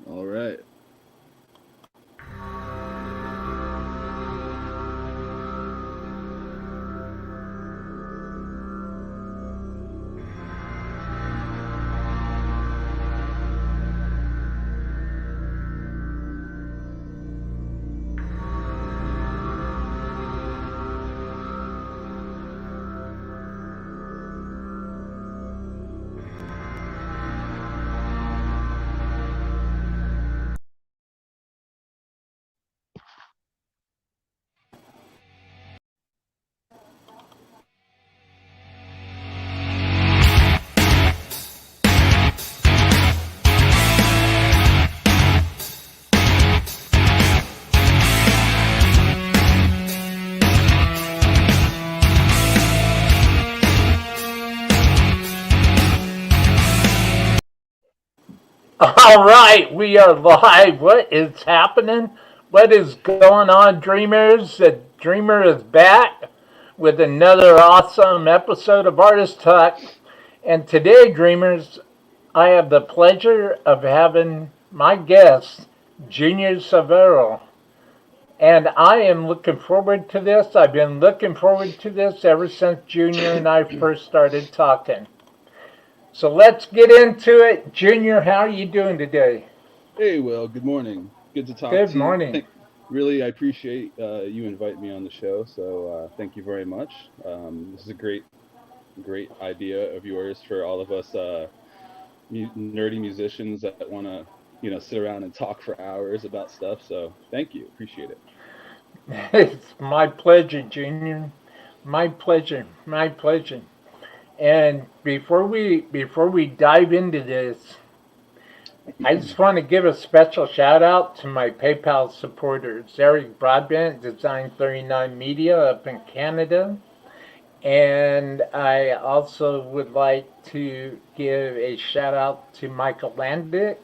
All right. All right, we are live. What is happening? What is going on, dreamers? The dreamer is back with another awesome episode of Artist Talk. And today, dreamers, I have the pleasure of having my guest, Junior Cavero. And I am looking forward to this. I've been looking forward to this ever since Junior and I first started talking. So let's get into it. Junior, how are you doing today? Hey, Will. Good morning. Good to talk Good to you. morning. Really, I appreciate you inviting me on the show. So thank you very much. This is a great idea of yours for all of us nerdy musicians that want to, sit around and talk for hours about stuff. So thank you. Appreciate it. It's my pleasure, Junior. My pleasure. My pleasure. And before we dive into this, I just want to give a special shout out to my PayPal supporters, Eric Broadbent, Design 39 Media up in Canada. And I also would like to give a shout out to Michael Landick,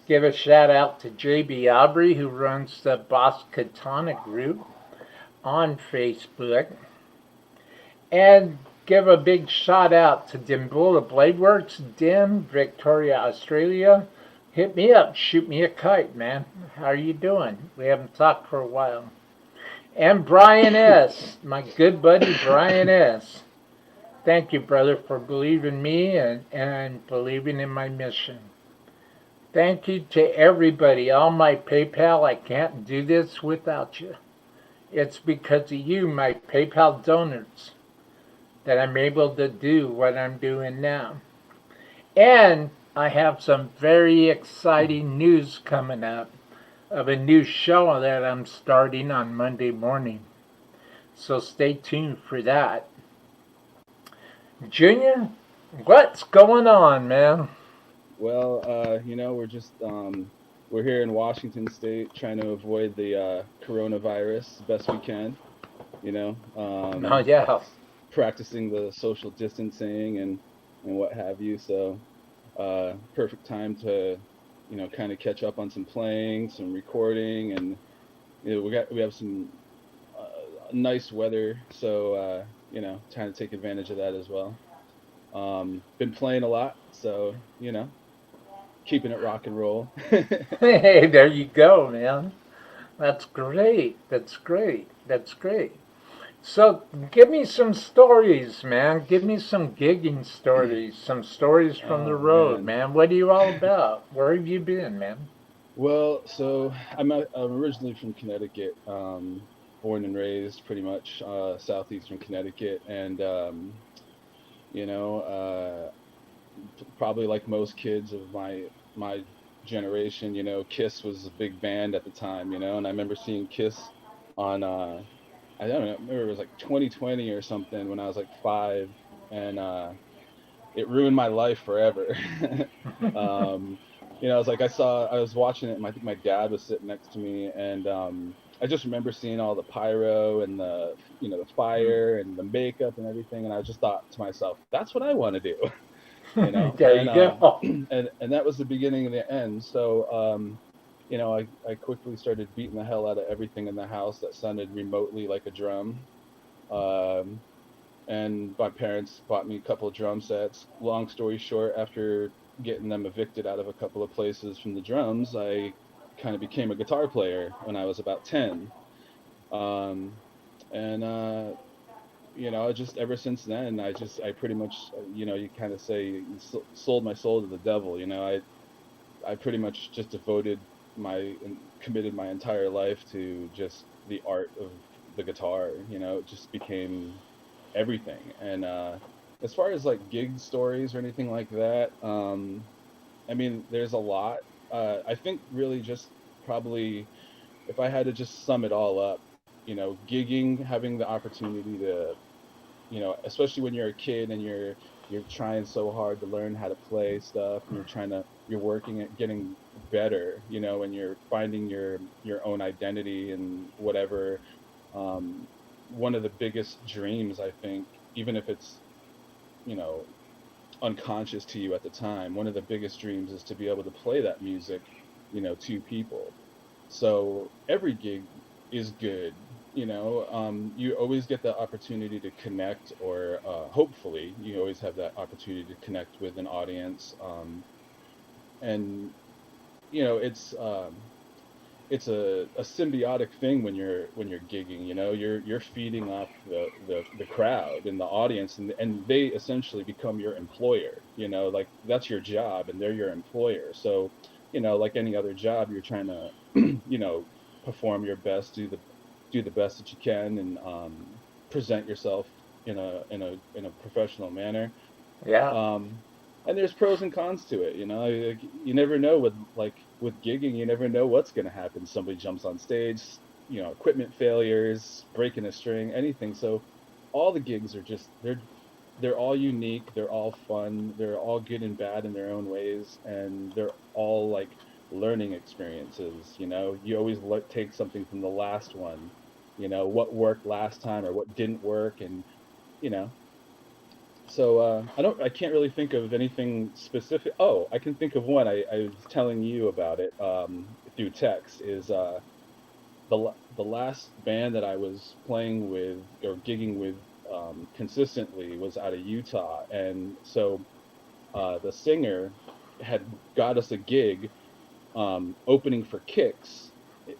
give a shout out to JB Aubrey, who runs the Boss Katana group on Facebook, and give a big shout out to Dimbula Bladeworks, Dim, Victoria, Australia. Hit me up, shoot me a kite, man. How are you doing? We haven't talked for a while. And Brian S., my good buddy Brian S. Thank you, brother, for believing me and believing in my mission. Thank you to everybody, all my PayPal. I can't do this without you. It's because of you, my PayPal donors, that I'm able to do what I'm doing now. And I have some very exciting news coming up of a new show that I'm starting on Monday morning. So stay tuned for that. Junior, what's going on, man? Well, we're here in Washington State trying to avoid the coronavirus best we can. You know, Oh, yeah. practicing the social distancing and what have you. So perfect time to kind of catch up on some playing, some recording, and we have some nice weather, so trying to take advantage of that as well. Been playing a lot, so keeping it rock and roll. Hey, there you go, man. That's great. That's great. That's great. So, give me some stories, man. Give me some gigging stories, some stories from the Oh road, man. man. What are you all about? Where have you been, man? Well, so I'm originally from Connecticut, born and raised pretty much southeastern Connecticut, and you know, probably like most kids of my generation, Kiss was a big band at the time, and I remember seeing Kiss on I don't know, I remember it was like 2020 or something when I was like 5, and it ruined my life forever. um, I was like, I was watching it, and I think my dad was sitting next to me, and I just remember seeing all the pyro and the fire and the makeup and everything, and I just thought to myself, that's what I want to do, There and you go. and that was the beginning of the end. So I quickly started beating the hell out of everything in the house that sounded remotely like a drum. Um, and my parents bought me a couple of drum sets. Long story short, after getting them evicted out of a couple of places from the drums, I kind of became a guitar player when I was about 10. Um, and just ever since then, I pretty much, you kind of say sold my soul to the devil. I pretty much just devoted and committed my entire life to just the art of the guitar. It just became everything. And as far as like gig stories or anything like that, I mean, there's a lot. I think really just probably if I had to just sum it all up, gigging, having the opportunity to, especially when you're a kid and you're trying so hard to learn how to play stuff, and you're working at getting better, and you're finding your own identity and whatever. um One of the biggest dreams, I think, even if it's, you know unconscious to you at the time, one of the biggest dreams is to be able to play that music, to people. So every gig is good. You always get the opportunity to connect, or hopefully you always have that opportunity to connect with an audience. And it's a symbiotic thing when you're gigging. You're feeding off the crowd and the audience, and they essentially become your employer. Like that's your job and they're your employer. So like any other job, you're trying to perform your best, do the best that you can, and present yourself in a professional manner. Yeah. Um and there's pros and cons to it. You never know with gigging, you never know what's going to happen. Somebody jumps on stage, equipment failures, breaking a string, anything. So all the gigs are just they're all unique, they're all fun, they're all good and bad in their own ways, and they're all like learning experiences. You always take something from the last one, what worked last time or what didn't work. And you know so I can't really think of anything specific. Oh, I can think of one. I was telling you about it through text. Is the last band that I was playing with or gigging with consistently was out of Utah. And so the singer had got us a gig opening for Kicks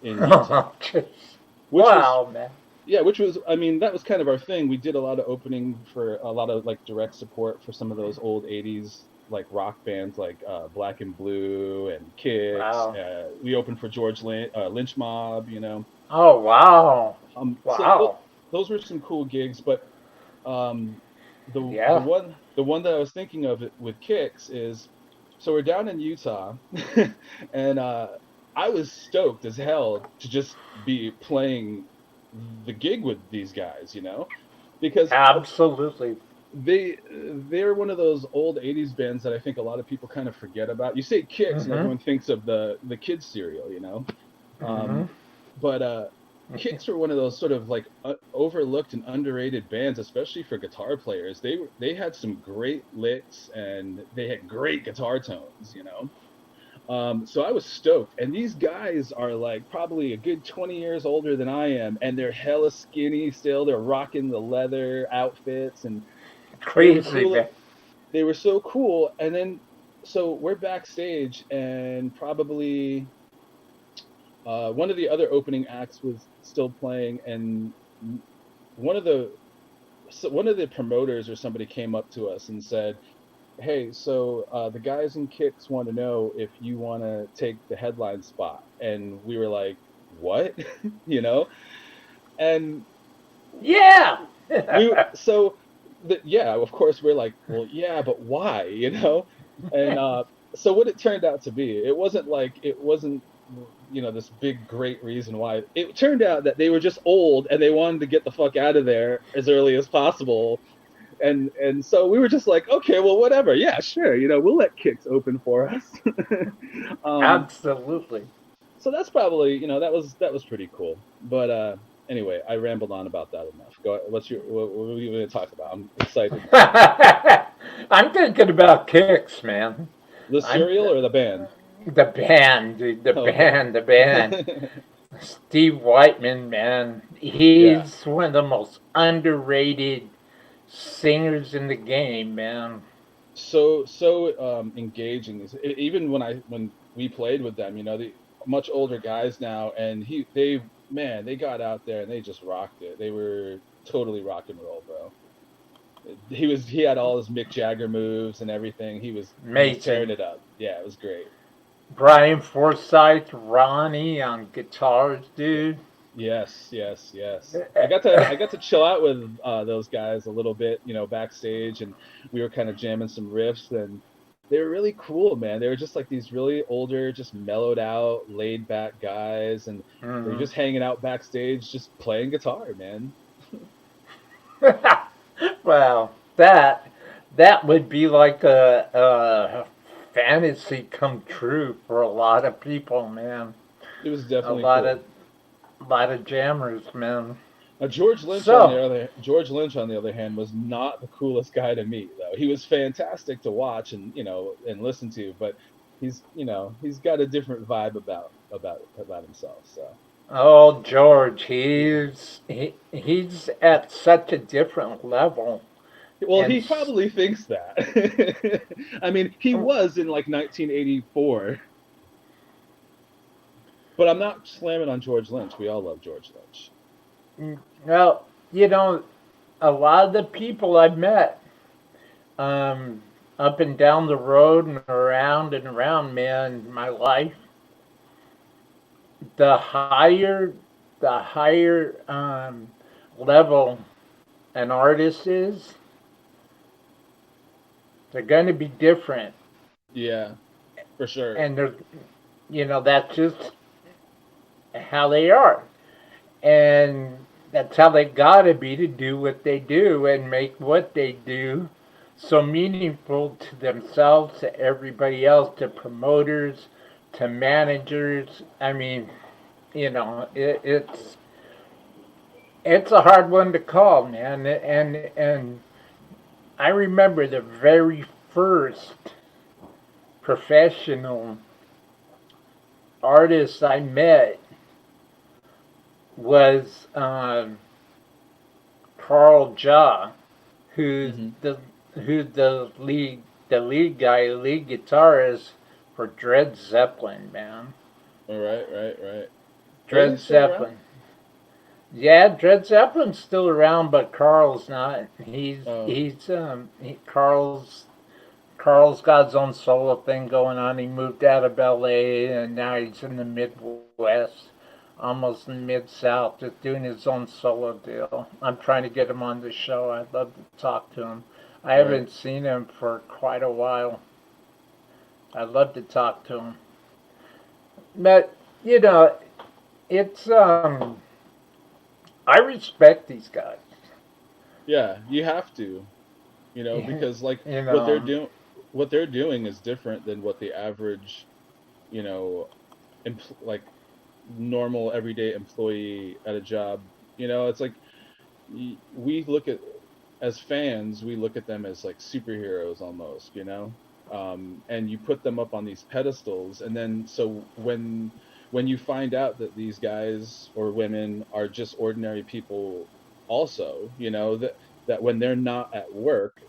in Utah, Oh, jeez. which was Wow, man. yeah, which was, I mean, that was kind of our thing. We did a lot of opening for a lot of like direct support for some of those old 80s like rock bands like Black and Blue and Kicks. Wow. We opened for Lynch Mob. Oh, wow. So Wow. those were some cool gigs. But um, Yeah. the one that I was thinking of with Kicks is, so we're down in Utah, and I was stoked as hell to just be playing the gig with these guys, because Absolutely. they're one of those old 80s bands that I think a lot of people kind of forget about. You say Kicks and Mm-hmm. everyone thinks of the kids cereal. Mm-hmm. um but Kicks were one of those sort of like overlooked and underrated bands, especially for guitar players. They had some great licks and they had great guitar tones. So I was stoked. And these guys are like probably a good 20 years older than I am, and they're hella skinny still. They're rocking the leather outfits, and they were Crazy, cool. man. They were so cool. And then so we're backstage, and probably one of the other opening acts was still playing, and one of the one of the promoters or somebody came up to us and said, "Hey, so the guys in Kicks want to know if you want to take the headline spot." And we were like, "What?" you know? And Yeah. so yeah, of course we're like, "Well, yeah, but why?" And so what it turned out to be, it wasn't this big great reason why. It turned out that they were just old and they wanted to get the fuck out of there as early as possible. And so we were just like, okay, well, whatever, yeah, sure, we'll let Kicks open for us. um Absolutely. so that's probably, that was pretty cool. But anyway, I rambled on about that enough. What are you going to talk about? I'm excited. I'm thinking about Kicks, man. The I'm cereal or the band? the band, dude, the Okay. band, the band. Steve Whiteman, man, Yeah. he's one of the most underrated singers in the game, man. engaging. Even when we played with them, the much older guys now, and they got out there and they just rocked it. They were totally rock and roll, bro. He had all his Mick Jagger moves and everything. He was tearing Amazing. it up. Yeah, it was great. Brian Forsyth, Ronnie on guitars, dude. Yes, yes, yes. I got to chill out with those guys a little bit, backstage, and we were kind of jamming some riffs, and they were really cool, man. They were just like these really older, just mellowed out, laid back guys, and they're Mhm. just hanging out backstage, just playing guitar, man. Well, that would be like a fantasy come true for a lot of people, man. It was A definitely lot cool. of lot of jammers, man. Now, So, George Lynch on the other hand was not the coolest guy to meet, though. He was fantastic to watch and and listen to, but he's got a different vibe about himself. So oh George, he's at such a different level, well, and he probably thinks that. I mean, he was in like 1984, but I'm not slamming on George Lynch. We all love George Lynch. well, you know, a lot of the people I've met, um, up and down the road and around, man, my life, the higher level an artist is, they're going to be different, Yeah, for sure. and that's just how they are, and that's how they gotta be to do what they do and make what they do so meaningful to themselves, to everybody else, to promoters, to managers. I mean, it's a hard one to call, man. And I remember the very first professional artist I met was Carl Jaw, who's Hmm. the who's the lead guy, lead guitarist for Dred Zeppelin, man. All right, right, right. Are they Dred still around? Zeppelin. Yeah, Dred Zeppelin's still around, but Carl's not. Oh, Carl's got his own solo thing going on. He moved out of LA and now he's in the Midwest, almost in Mid South, just doing his own solo deal. I'm trying to get him on the show. I'd love to talk to him. I right. haven't seen him for quite a while. I'd love to talk to him. But, you know, it's I respect these guys. Yeah, you have to, you because like know. what they're doing is different than what the average, you know, like normal everyday employee at a job, it's like we look at as fans, we look at them as like superheroes almost, and you put them up on these pedestals, and then so when you find out that these guys or women are just ordinary people also, that when they're not at work,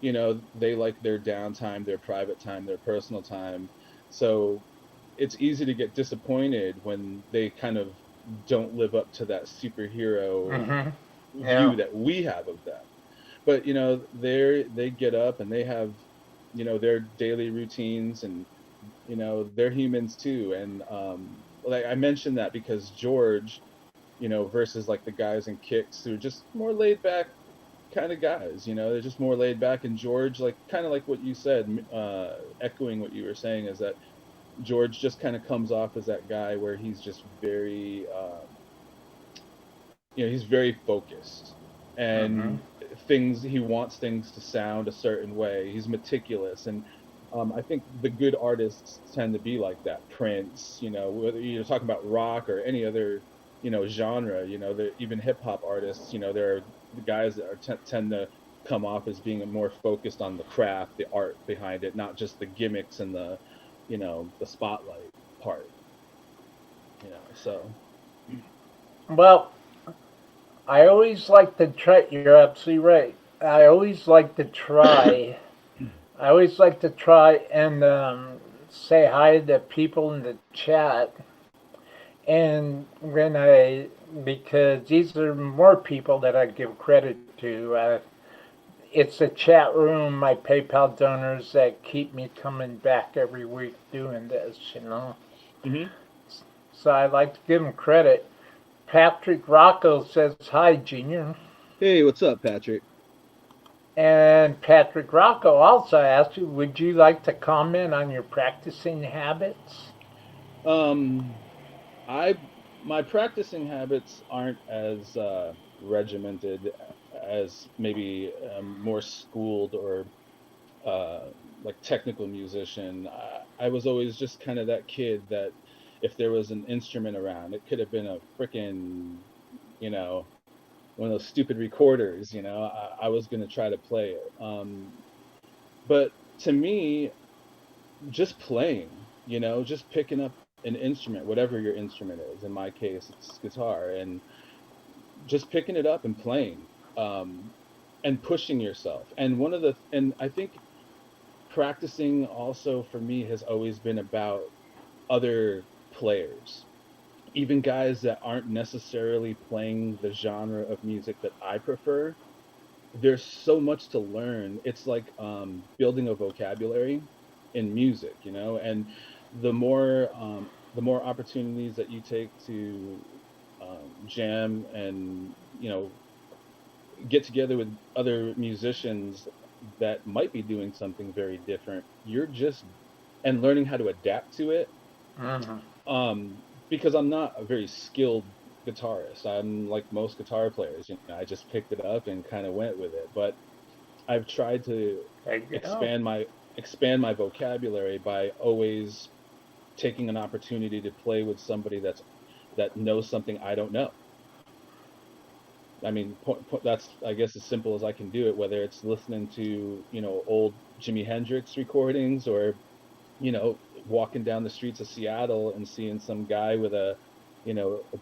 they like their downtime, their private time, their personal time. So it's easy to get disappointed when they kind of don't live up to that superhero Hmm. view Yeah. that we have of them. But they get up and they have their daily routines, and they're humans too. And like I mentioned that because George, versus like the guys in Kicks who are just more laid back kind of guys, they're just more laid back. And George, like kind of like what you said, echoing what you were saying, is that George just kind of comes off as that guy where he's just very he's very focused, Hmm. and he wants things to sound a certain way. He's meticulous, and I think the good artists tend to be like that. Prince, whether you're talking about rock or any other genre, even hip hop artists, there are the guys that tend to come off as being more focused on the craft, the art behind it, not just the gimmicks and the spotlight part. So Well, I always like to try. You're absolutely right. I always like to try I always like to try and say hi to people in the chat, and when I because these are more people that I give credit to. It's a chat room, my PayPal donors that keep me coming back every week doing this. Hmm. So I like to give them credit. Patrick Rocco says hi, Junior. Hey, what's up, Patrick? And Patrick Rocco also asked you, would you like to comment on your practicing habits? Um, I my practicing habits aren't as regimented as maybe more schooled or uh, like technical musician. I was always just kind of that kid that if there was an instrument around, it could have been a freaking, you know, one of those stupid recorders, I was going to try to play it. But to me, just playing, just picking up an instrument, whatever your instrument is. In my case, it's guitar, and just picking it up and playing, um, and pushing yourself. And I think practicing also for me has always been about other players, even guys that aren't necessarily playing the genre of music that I prefer. There's so much to learn. It's like building a vocabulary in music, and the more opportunities that you take to jam and get together with other musicians that might be doing something very different, you're just and learning how to adapt to it. Mm-hmm. Because I'm not a very skilled guitarist. I'm like most guitar players, I just picked it up and kind of went with it. But I've tried to There you go. expand my expand my vocabulary by always taking an opportunity to play with somebody that knows something I don't know. I mean, that's, I guess, as simple as I can do it, whether it's listening to, old Jimi Hendrix recordings, or walking down the streets of Seattle and seeing some guy with a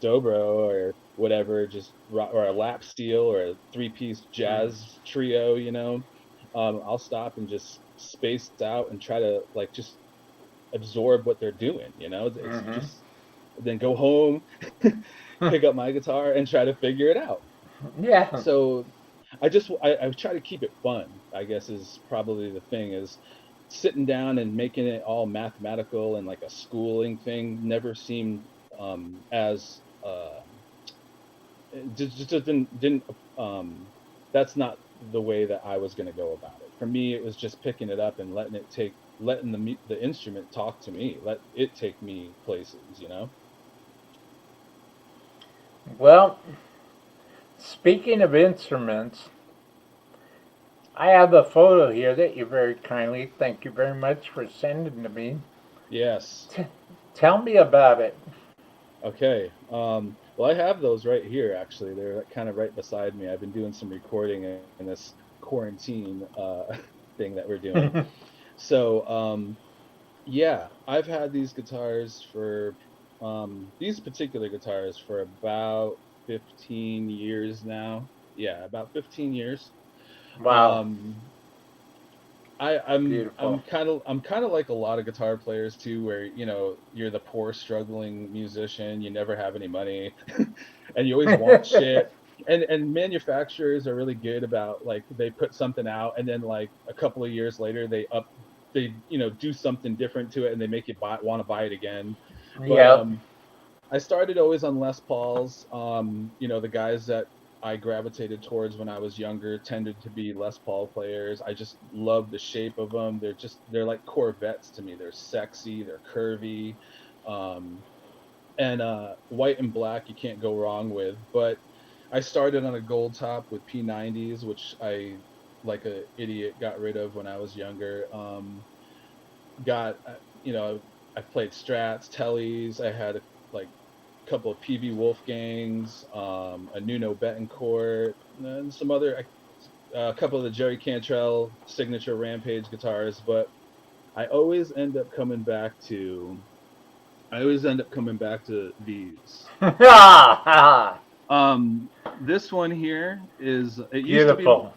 dobro or whatever, or a lap steel or a three-piece jazz trio. I'll stop and just space out and try to like just absorb what they're doing. It's Mm-hmm. just then go home, pick up my guitar and try to figure it out. Yeah. So I try to keep it fun, I guess, is probably the thing. Is sitting down and making it all mathematical and like a schooling thing never seemed as it just didn't that's not the way that I was going to go about it. For me, it was just picking it up and letting the instrument talk to me, let it take me places. Well, speaking of instruments, I have a photo here that you very kindly, thank you very much for sending to me. Yes. T- Tell me about it. Okay. Well, I have those right here, actually. They're kind of right beside me. I've been doing some recording in this quarantine thing that we're doing. So, yeah, I've had these particular guitars for about 15 years now. Yeah, about 15 years. Wow, Um, I'm beautiful. kind of like a lot of guitar players too, where you're the poor struggling musician, you never have any money, and you always want shit. And manufacturers are really good about, like, they put something out and then like a couple of years later they do something different to it and they make you want to buy it again. But Yep. I started always on Les Pauls. The guys that I gravitated towards when I was younger tended to be Les Paul players. I just love the shape of them. They're like Corvettes to me. They're sexy, they're curvy, um, and white and black you can't go wrong with. But I started on a gold top with P90s, which I, like a idiot, got rid of when I was younger. Got I've played Strats, Tellys. I had like couple of PV Wolfgangs, a Nuno Betancourt, and some other, a couple of the Jerry Cantrell signature Rampage guitars. But I always end up coming back to these. This one here is, it used to be, Beautiful.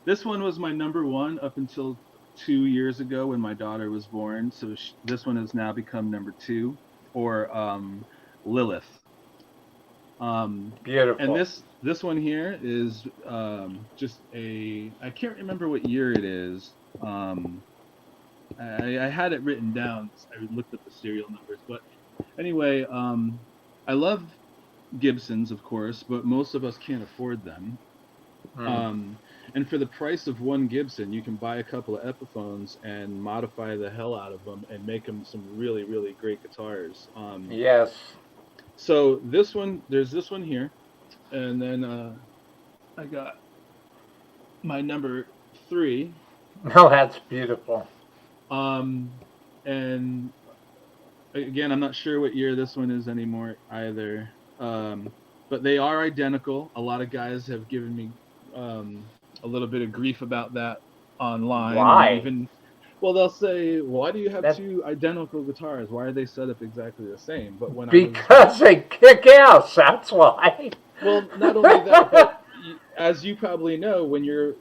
this one was my number one up until 2 years ago when my daughter was born. So this one has now become number two, or Lilith. Um, and Beautiful. this one here is just a, I can't remember what year it is. I had it written down. I looked up the serial numbers, but anyway, I love Gibsons, of course, but most of us can't afford them. Mm. Um, and for the price of one Gibson, you can buy a couple of Epiphones and modify the hell out of them and make them some really, really great guitars. Yes. So this one, there's this one here, and then I got my number three. No, that's beautiful. Um, and again, I'm not sure what year this one is anymore either. But they are identical. A lot of guys have given me a little bit of grief about that online, and Why? even, well, they'll say, "Why do you have That two identical guitars? Why are they set up exactly the same?" But when I was, because they kick ass. That's why. well, not only that, but as you probably know, when you're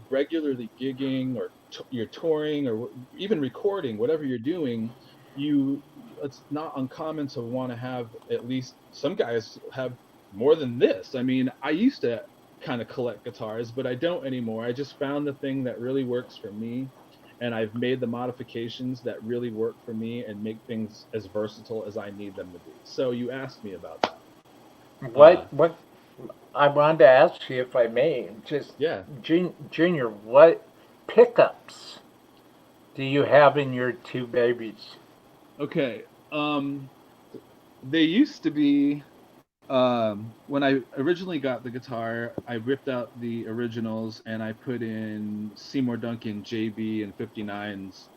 regularly gigging or you're touring or even recording, whatever you're doing, you it's not uncommon to want to have, at least some guys have more than this. I mean, I used to kind of collect guitars, but I don't anymore. I just found the thing that really works for me, and I've made the modifications that really work for me and make things as versatile as I need them to be. So you asked me about that. Uh, What I wanted to ask you, if I may, just yeah. Junior, what pickups do you have in your two babies? Okay. They used to be, when I originally got the guitar, I ripped out the originals and I put in Seymour Duncan JB and 59s.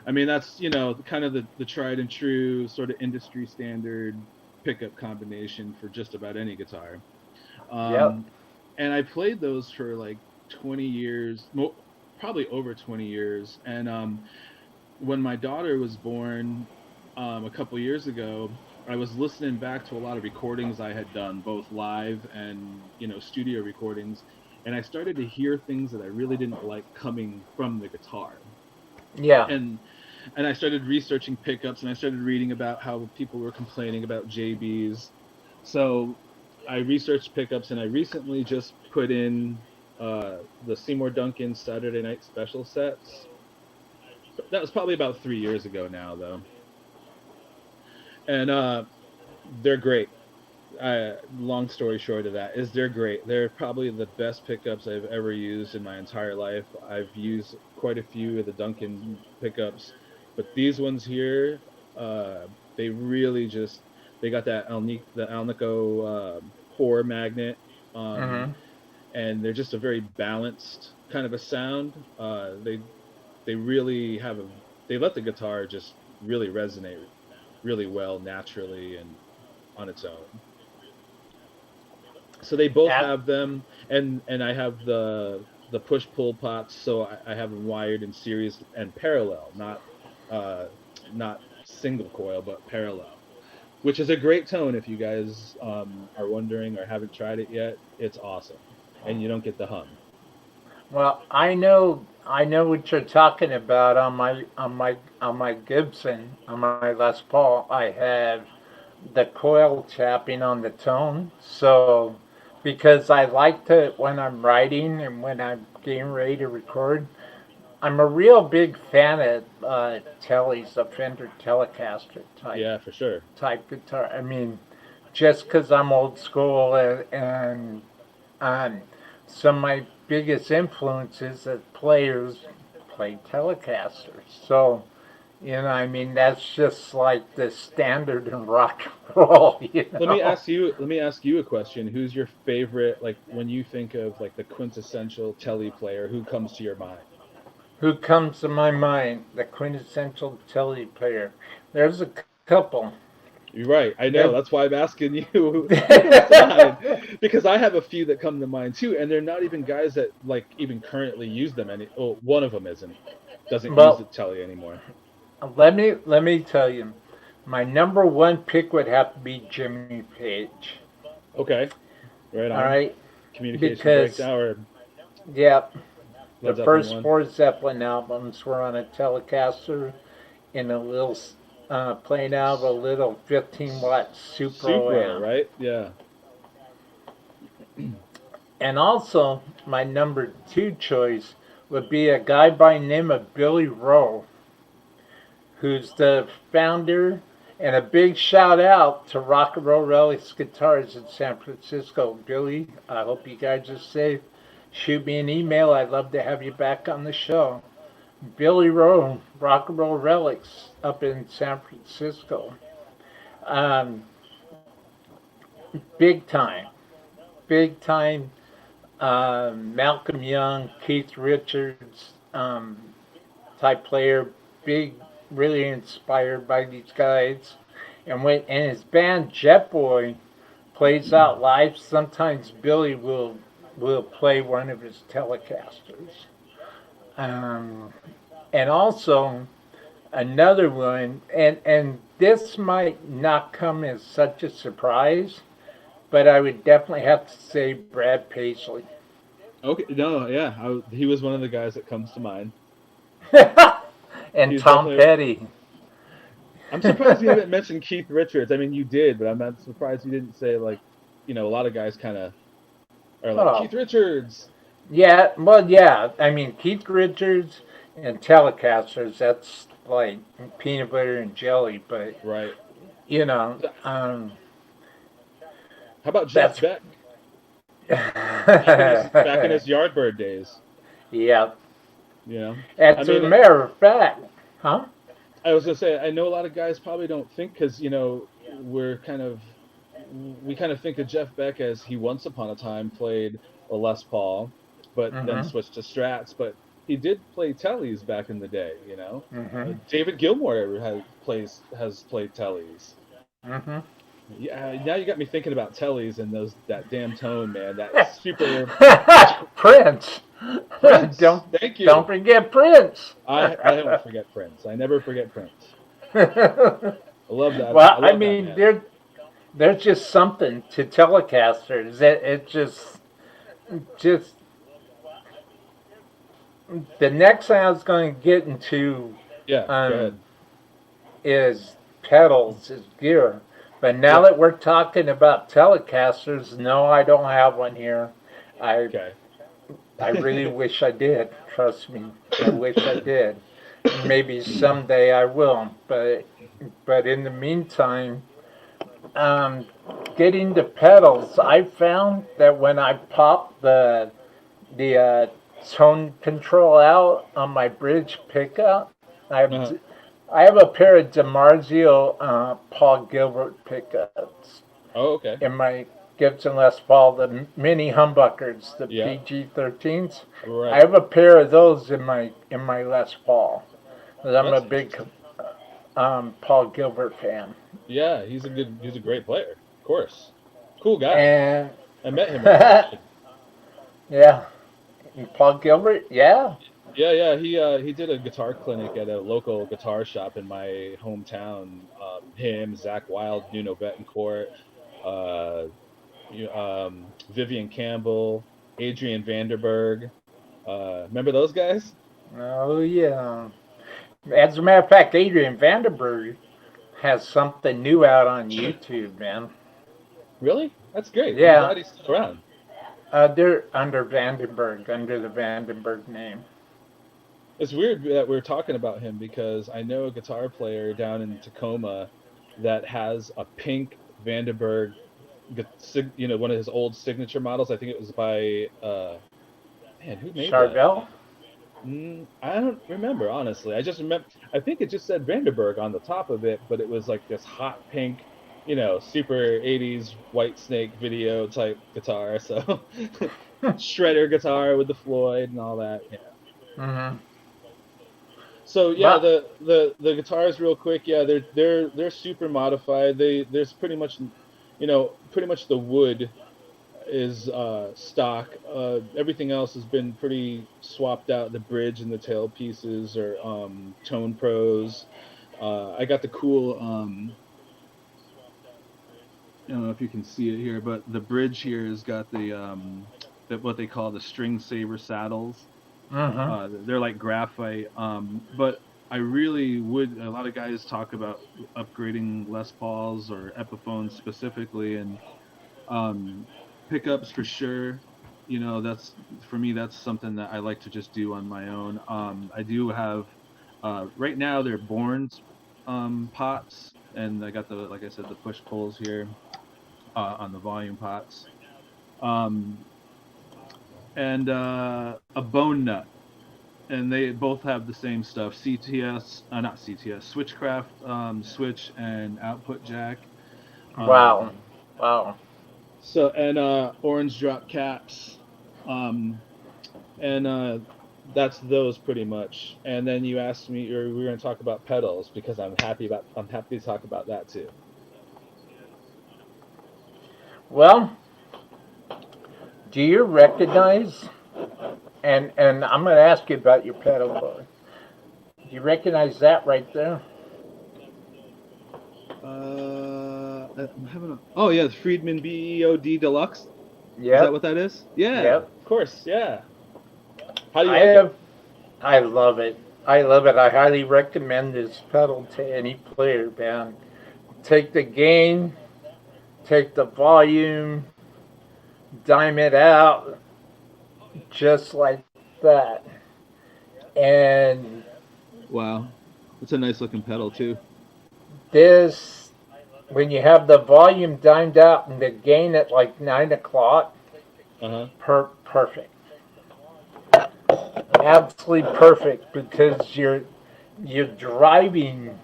I mean, that's, kind of the tried and true sort of industry standard pickup combination for just about any guitar. Yep. Um, and I played those for like 20 years, probably over 20 years. And when my daughter was born a couple years ago, I was listening back to a lot of recordings I had done, both live and studio recordings, and I started to hear things that I really didn't like coming from the guitar. Yeah. And I started researching pickups, and I started reading about how people were complaining about JBs. So I researched pickups, and I recently just put in the Seymour Duncan Saturday Night Special sets. That was probably about 3 years ago now, though, and they're great. Long story short of that is they're great. They're probably the best pickups I've ever used in my entire life. I've used quite a few of the Duncan pickups, but these ones here, they really just, they got the Alnico core magnet, um, Hmm. and they're just a very balanced kind of a sound. They really they let the guitar just really resonate really well naturally and on its own. So they both At, have them, and I have the push pull pots, so I have them wired in series and parallel, uh not single coil but parallel, which is a great tone. If you guys are wondering or haven't tried it yet, it's awesome, and you don't get the hum. well, I know what you're talking about. On my Gibson, on my Les Paul, I have the coil tapping on the tone. So, because I like to, when I'm writing and when I'm getting ready to record, I'm a real big fan of Telly's, the Fender Telecaster Yeah, for sure. type guitar. I mean, just because I'm old school, and um, some of my biggest influences as players play Telecasters. So, I mean, that's just like the standard in rock and roll, you Let me know. ask you. Let me ask you a question. Who's your favorite? Like when you think of like the quintessential Telly player, who comes to your mind? Who comes to my mind? The quintessential Telly player. There's a couple. You're right. I There. know. That's why I'm asking you who comes to mind, because I have a few that come to mind too, and they're not even guys that like even currently use them any. Oh, one of them doesn't use Well, the Telly anymore. let me tell you, my number one pick would have to be Jimmy Page. Okay, right All on. right, Communication because breakdown, or yeah, The Led Zeppelin first one. four Zeppelin albums were on a Telecaster in a little playing out of a little 15-watt Supro Supro, amp. right? Yeah. And also, my number two choice would be a guy by the name of Billy Rowe, who's the founder, and a big shout out to Rock and Roll Relics Guitars in San Francisco. Billy, I hope you guys are safe. Shoot me an email. I'd love to have you back on the show. Billy Rowe, Rock and Roll Relics up in San Francisco. Um, big time. Big time. Malcolm Young, Keith Richards type player. Big, really inspired by these guys. And his band Jet Boy plays out live. Sometimes Billy will play one of his Telecasters. Um, and also another one, and this might not come as such a surprise, but I would definitely have to say Brad Paisley. Okay. No, yeah. He was one of the guys that comes to mind. And He's Tom definitely. Petty. I'm surprised you haven't mentioned Keith Richards. I mean, you did, but I'm not surprised you didn't say like, a lot of guys kind of are like Oh, Keith Richards. yeah, well, yeah. I mean, Keith Richards and Telecasters, that's like peanut butter and jelly, but, Right. you know, How about Jeff that's. Beck back in his Yardbird days? Yeah. You know, I As a mean, matter of fact, huh? I was gonna say I know a lot of guys probably don't think because we're we kind of think of Jeff Beck as he once upon a time played a Les Paul, but then Mm-hmm. switched to Strats. But he did play Tellys back in the day. Mm-hmm. David Gilmour has played Tellys. Mm-hmm. Yeah, now you got me thinking about Tellys and that damn tone, man. That super Prince. Prince. don't Thank don't you. forget Prince. I don't forget Prince. I never forget Prince. I love that. I Well, I love that mean, man. there's just something to Telecasters. It just the next thing I was going to get into Yeah, go um, ahead. is pedals, is gear. But now Yeah. that we're talking about Telecasters, no, I don't have one here. I Okay. I really wish I did. Trust me, I wish I did. Maybe someday I will. But in the meantime, um, getting the pedals, I found that when I pop the tone control out on my bridge pickup, I have Uh-huh. I have a pair of DiMarzio Paul Gilbert pickups Oh, okay. in my Gibson Les Paul, the mini humbuckers, the Yeah. PG-13s. I Right. have a pair of those in my Les Paul. 'Cause I'm a That's big interesting. Paul Gilbert fan. Yeah, he's a great player. Of course. Cool guy. And I met him on occasion. yeah, Paul Gilbert, yeah. Yeah, yeah. He did a guitar clinic at a local guitar shop in my hometown. Him, Zach Wild, Nuno Betancourt, uh, Vivian Campbell, Adrian Vanderberg. Remember those guys? Oh yeah. As a matter of fact, Adrian Vandenberg has something new out on YouTube, man. Really? That's great. I'm Yeah, glad he's still around. they're under Vandenberg, under the Vandenberg name. It's weird that we're talking about him because I know a guitar player down in Tacoma that has a pink Vandenberg, one of his old signature models. I think it was by man, who made that? Charvel? I don't remember honestly. I just remember. I think it just said Vandenberg on the top of it, but it was like this hot pink, super '80s White Snake video type guitar. So shredder guitar with the Floyd and all that. Yeah. Mm-hmm. So yeah, Well, the guitars real quick. Yeah, they're super modified. There's pretty much the wood is stock. Everything else has been pretty swapped out. The bridge and the tail pieces are Tone Pros. I got the cool. I don't know if you can see it here, but the bridge here has got the what they call the string saver saddles. Mm-hmm. They're like graphite. But I really would. A lot of guys talk about upgrading Les Pauls or Epiphones specifically, and um, pickups for sure. That's for me. That's something that I like to just do on my own. I do have right now they're Bourne's pots, and I got the like I said the push pulls here on the volume pots, um, and a bone nut, and they both have the same stuff. CTS, not CTS, Switchcraft switch and output jack. Wow. Um, Wow. So and orange drop caps, um, and that's those pretty much. And then you asked me, or we were going to talk about pedals because I'm happy to talk about that too. Well, do you recognize? And I'm going to ask you about your pedal board. Do you recognize that right there? I'm having a. Oh yeah, the Friedman BEOD Deluxe. Is that Yep. what that is? Yeah, Yep. of course. Yeah. How do you I like it? have. I love it. I love it. I highly recommend this pedal to any player, man. Take the gain, take the volume, dime it out just like that. And Wow, that's a nice looking pedal too. this, when you have the volume dimed out and the gain at like 9 o'clock, Uh huh. perfect. Absolutely perfect because you're driving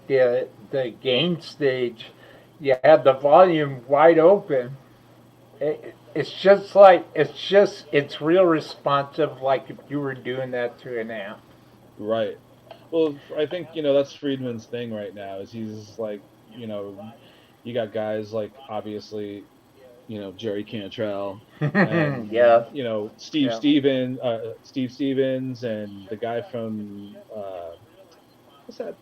the gain stage. You have the volume wide open. It's real responsive, like if you were doing that to an amp. Right. Well, I think that's Friedman's thing right now. Is he's like you know you got guys like obviously Jerry Cantrell and Yeah, yeah. Steve Stevens, and the guy from what's that?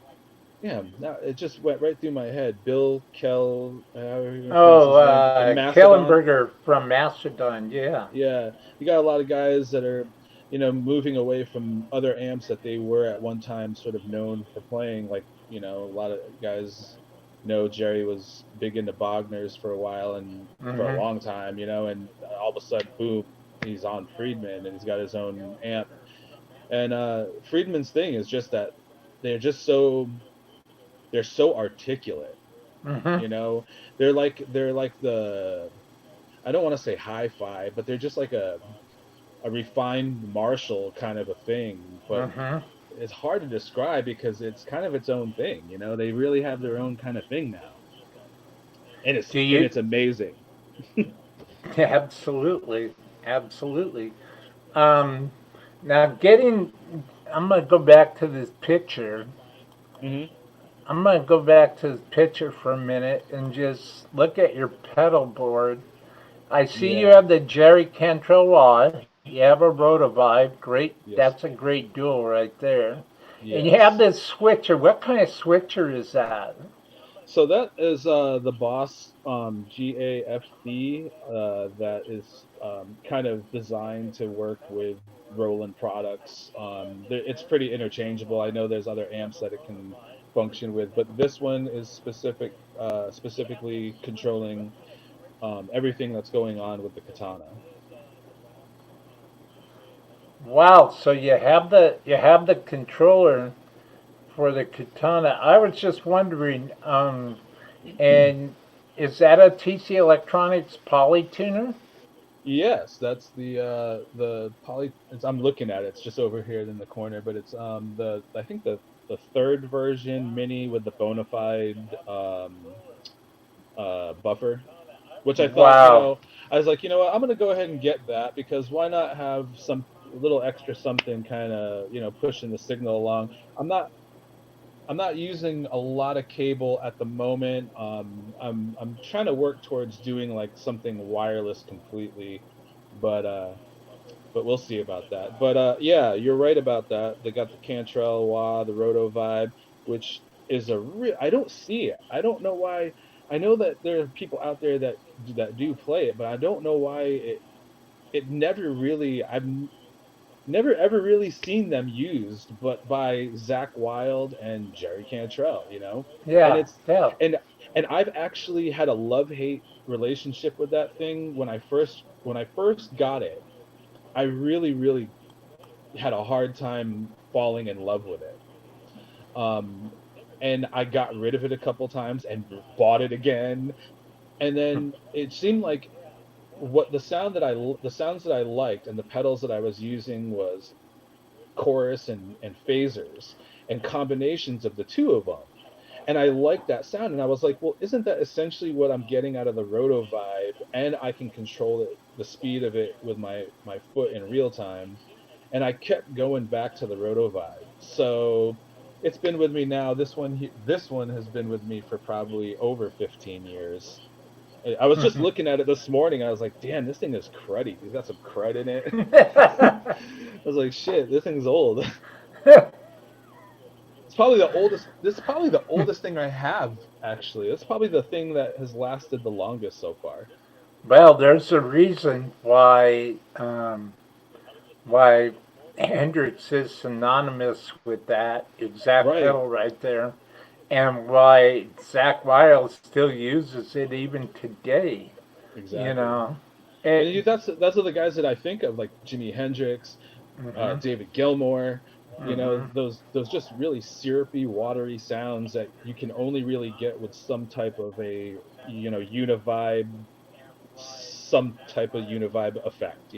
Yeah, now it just went right through my head. Bill Kell, however you pronounce Oh, his name, from Mastodon. Kellenberger from Mastodon. Yeah. Yeah, you got a lot of guys that are, moving away from other amps that they were at one time sort of known for playing. Like, a lot of guys know Jerry was big into Bogner's for a while and for a Hmm. long time, and all of a sudden, boom, he's on Friedman and he's got his own amp. And Friedman's thing is just that they're just they're so articulate, Hmm. you know. They're like the I don't want to say hi-fi, but they're just like a refined Marshall kind of a thing, but Hmm. it's hard to describe because it's kind of its own thing. They really have their own kind of thing now, and it's Do and you? it's amazing. Absolutely, absolutely. Um, Now, I'm gonna go back to this picture. Hmm. I'm gonna go back to this picture for a minute and just look at your pedal board. I see you Yeah. have the Jerry Cantrell wah. You have a Rotovibe. Great. That's Yes. a great duel right there. And you have Yes. this switcher. What kind of switcher is that? So that is the Boss GAFD that is kind of designed to work with Roland products. It's pretty interchangeable. I know there's other amps that it can function with, but this one is specifically controlling everything that's going on with the Katana. Wow. So you have the controller for the Katana. I was just wondering. And is that a TC Electronics Polytuner? Yes, that's the poly. I'm looking at it. It's just over here in the corner, but it's the I think the third version mini with the bona fide buffer, which I thought, Wow. I was like, what, I'm gonna go ahead and get that because why not have some little extra something kind of pushing the signal along. I'm not using a lot of cable at the moment. I'm trying to work towards doing like something wireless completely, but we'll see about that. But yeah, you're right about that. They got the Cantrell wah, the Roto Vibe, which is a real. I don't see it. I don't know why. I know that there are people out there that do play it, but I don't know why it never really. never ever really seen them used, but by Zach Wild and Jerry Cantrell, and Yeah, it's yeah. and and I've actually had a love-hate relationship with that thing. When I first got it, I really really had a hard time falling in love with it. Um, and I got rid of it a couple times and bought it again, and then it seemed like the sounds that I liked and the pedals that I was using was chorus and phasers and combinations of the two of them. And I liked that sound, and I was like, well, isn't that essentially what I'm getting out of the Roto Vibe? And I can control it, the speed of it with my foot in real time. And I kept going back to the Roto Vibe. So it's been with me now. This one has been with me for probably over 15 years. I was just looking at it this morning. I was like, damn, this thing is cruddy. It's got some crud in it. I was like, shit, this thing's old. It's probably the oldest. This is probably the oldest thing I have, actually. It's probably the thing that has lasted the longest so far. Well, there's a reason why Hendrix is synonymous with that exact Right, pedal right there, and why Zach Wild still uses it even today. You exactly. know, it. That's what the guys that I think of, like Jimi Hendrix, Mhm, David Gilmour. mhm. Those just really syrupy, watery sounds that you can only really get with some type of a univibe, some type of univibe effect.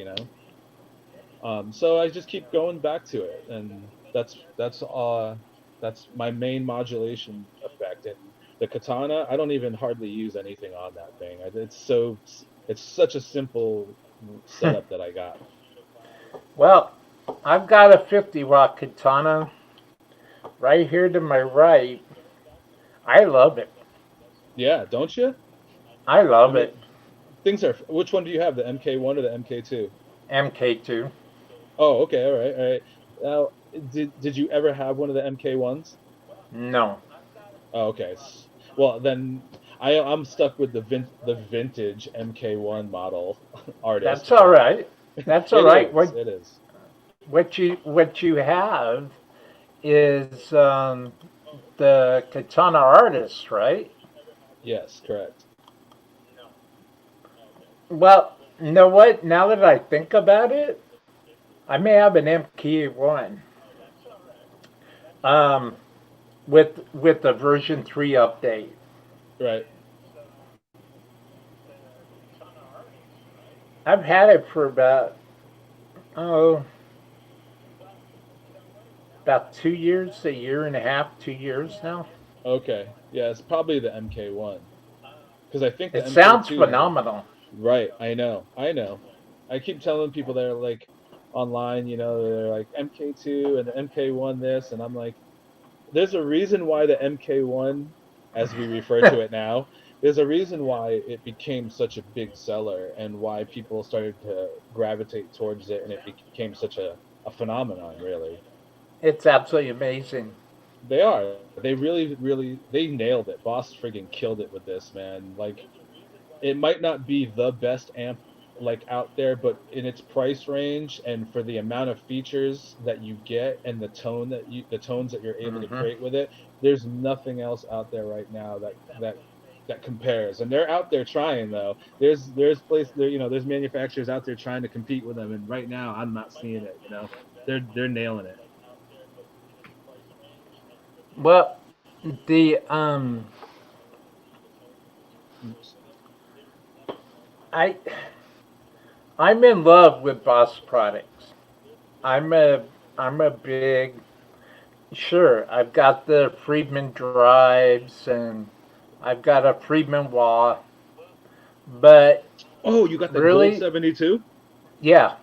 So I just keep going back to it, and that's my main modulation effect. And the katana, I don't even hardly use anything on that thing. It's such a simple setup that I got. Well, I've got a 50-watt katana right here to my right. I love it. Yeah, don't you? I I love mean, it. things are. Which one do you have? The MK1 or the MK2? MK2. Oh, okay, all right, all right. Now, did you ever have one of the MK1s? No, Oh, okay. Well, then I'm stuck with the vintage MK1 model artist, that's all but right. That's all it right. is. It is. What you have is the katana artist, right? Yes, correct. Well, you know what? Now that I think about it, I may have an MK1 um, with the version 3 update. Right. I've had it for oh about 2 years, a year and a half, 2 years now. Okay. Yeah, it's probably the MK1 because I think the It sounds MK2. phenomenal. Right. I know. I know. I keep telling people they're like online, they're like MK2 and the MK1 this, and I'm like, there's a reason why the MK1, as we refer to it now, there's a reason why it became such a big seller and why people started to gravitate towards it, and it became such a phenomenon, really. It's absolutely amazing. They are. They really, really, they nailed it. Boss friggin' killed it with this, man. Like, it might not be the best amp like out there, but in its price range and for the amount of features that you get and the tones that you're able to Hmm. create with it, there's nothing else out there right now that compares. And they're out there trying though. There's manufacturers out there trying to compete with them, and right now I'm not seeing it. They're nailing it. Well, the I I'm in love with Boss products. I'm a I'm a big sure. I've got the Friedman drives and I've got a Friedman wah, but Oh, you got the Gold really, 72? yeah,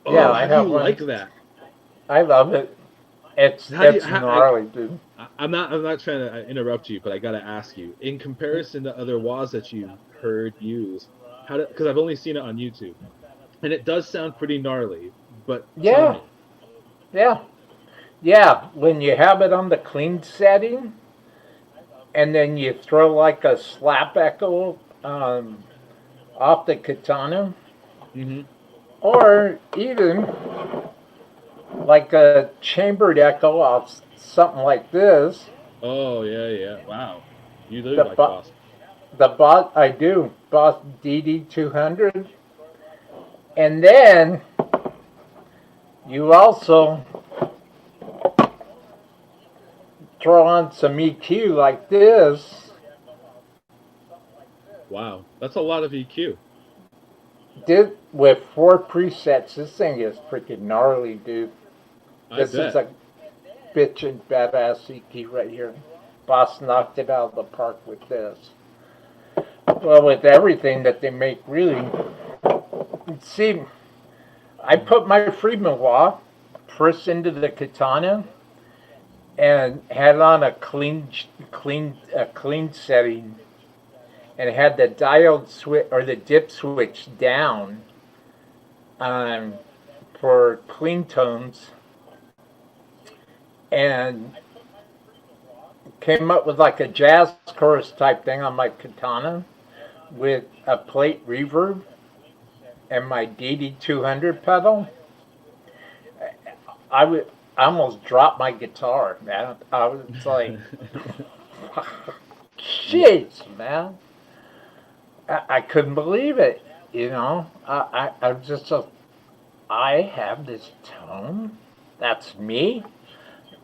yeah, Oh, I how do you have like one. that? I love it. It's How do you it's how, gnarly, dude. I'm not trying to interrupt you, but I gotta ask you. In comparison to other WAs that you've heard used, because I've only seen it on YouTube, and it does sound pretty gnarly. But tell Yeah, me, yeah, yeah. When you have it on the clean setting, and then you throw like a slap echo off the katana, hmm or even like a chambered echo of something like this. Oh yeah. Wow, you do The like bo- Boss. the Boss I do Boss DD200, and then you also throw on some EQ like this. Wow, that's a lot of EQ. Did with 4 presets. This thing is freaking gnarly, dude. I This is bet. a bitchin' badass EQ right here. Boss knocked it out of the park with this. Well, with everything that they make, really. See, I put my Friedman wah first into the katana and had on a clean setting, and had the diode switch or the dip switch down um, for clean tones, and came up with like a jazz chorus type thing on my katana with a plate reverb and my DD200 pedal. I would I almost dropped my guitar, man. I was like, Yeah. jeez, man. I couldn't believe it. You know, I'm just so, I have this tone. That's me.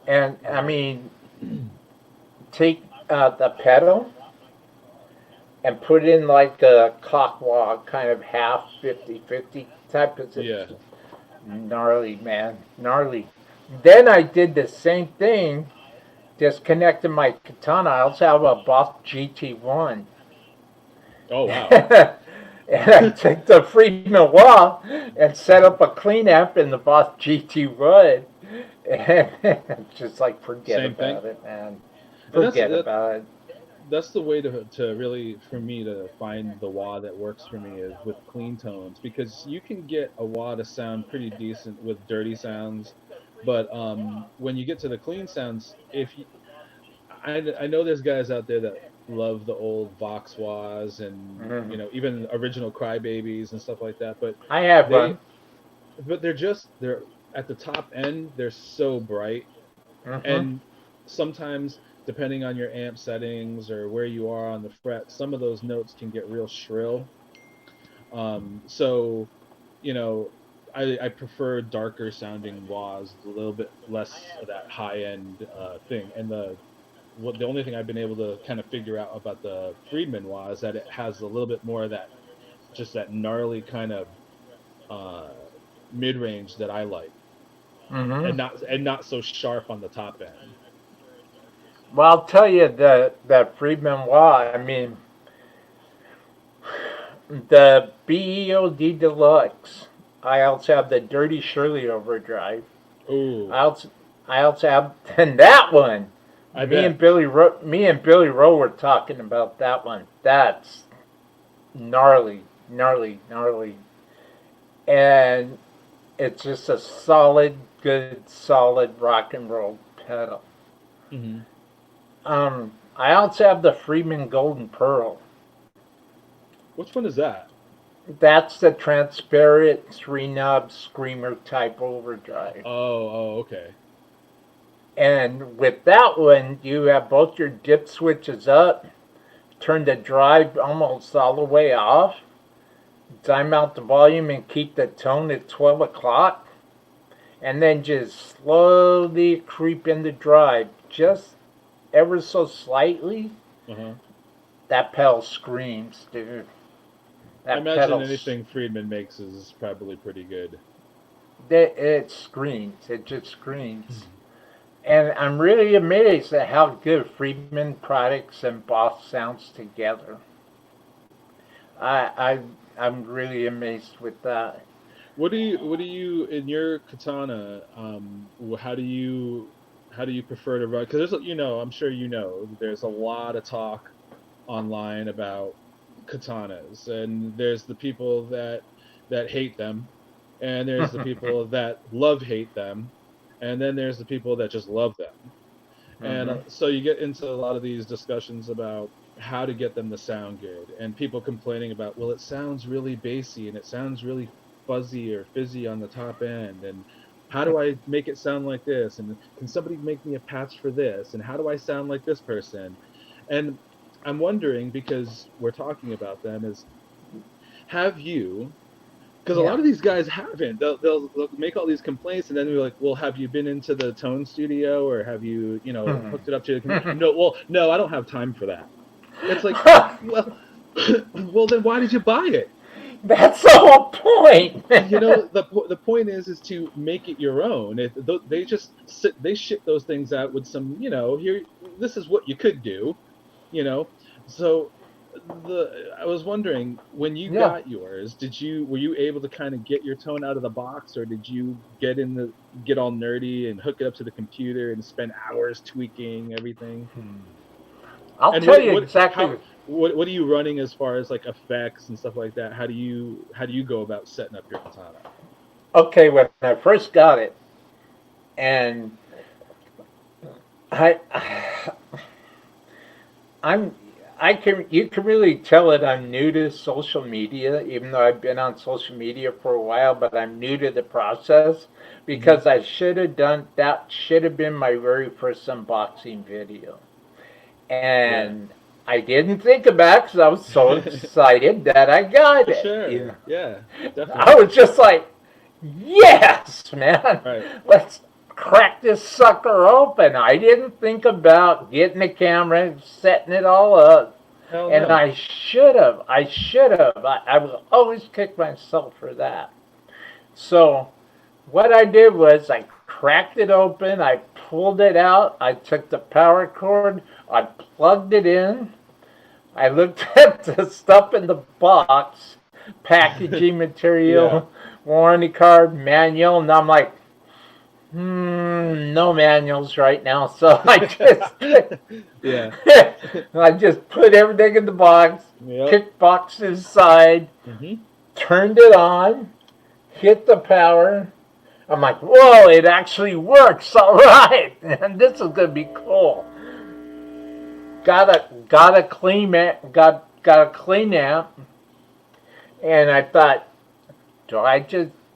And I mean, take the pedal and put in like a cockwalk, kind of half 50-50 type Yeah. position. Gnarly, man. Gnarly. Then I did the same thing, disconnected my katana. I also have a Boss GT1. Oh wow. And I took the Friedman wah and set up a clean amp in the Boss GT1. And just like, forget Same thing. about it, man. And that's Forget about it. that's the way to really, for me, to find the wah that works for me is with clean tones, because you can get a wah to sound pretty decent with dirty sounds, but when you get to the clean sounds, if you, I know there's guys out there that love the old Vox wahs and Mhm. even original Crybabies and stuff like that, but I have they one. they're at the top end, they're so bright, Hmm. and sometimes, depending on your amp settings or where you are on the fret, some of those notes can get real shrill. So you know I prefer darker sounding wahs, a little bit less of that high end thing. And the only thing I've been able to kind of figure out about the Friedman wah is that it has a little bit more of that, just that gnarly kind of uh mid range that I like, Hmm. and not so sharp on the top end. Well, I'll tell you that Friedman wah. I mean, the BEOD Deluxe. I also have the Dirty Shirley Overdrive. I Oh, also I also have and that one. I bet. Me and Billy Rowe were talking about that one. That's gnarly, gnarly, gnarly, and it's just a solid, good, solid rock and roll pedal. Hmm. I also have the Freeman Golden Pearl. Which one is that? That's the transparent 3 knob screamer type overdrive. Oh, okay. And with that one, you have both your dip switches up, turn the drive almost all the way off, time out the volume and keep the tone at 12 o'clock, and then just slowly creep in the drive just ever so slightly. Uh-huh. That pedal screams, dude. I That imagine pedal, anything Friedman makes is probably pretty good. it screams. It just screams. And I'm really amazed at how good Friedman products and Boss sounds together. I I'm really amazed with that. What do you in your katana? How do you prefer to run? Because there's I'm sure there's a lot of talk online about katanas, and there's the people that hate them, and there's the people that love hate them, and then there's the people that just love them. And Hmm. so you get into a lot of these discussions about how to get them to sound good, and people complaining about, it sounds really bassy and it sounds really fuzzy or fizzy on the top end. And how do I make it sound like this? And can somebody make me a patch for this? And how do I sound like this person? And I'm wondering, because we're talking about them, is have you, because a Yeah. lot of these guys haven't. They'll make all these complaints, and then we're like, well, have you been into the tone studio, or have you, hooked it up to no? Well, no, I don't have time for that. It's like, well, well, then why did you buy it? That's the whole point. The point is to make it your own. They just they ship those things out with some, here, this is what you could do, so I was wondering, when you Yeah. got yours, were you able to kind of get your tone out of the box, or did you get all nerdy and hook it up to the computer and spend hours tweaking everything? I'll And tell you exactly. what are you running as far as like effects and stuff like that? How do you go about setting up your katana? Okay, when I first got it, and I, you can really tell that I'm new to social media, even though I've been on social media for a while, but I'm new to the process because I should have been my very first unboxing video. And I didn't think about it because I was so excited that I got it. Sure. Yeah, definitely. I was just like, yes, man. Right. Let's crack this sucker open. I didn't think about getting the camera, setting it all up. Hell And no. I should have. I will always kick myself for that. So what I did was I cracked it open. I pulled it out. I took the power cord. I plugged it in. I looked at the stuff in the box, packaging material, warranty card, manual, and I'm like, no manuals right now. So I just put everything in the box, kicked boxes aside, turned it on, hit the power. I'm like, whoa, it actually works. All right, and this is gonna be cool. Got a clean amp, and I thought,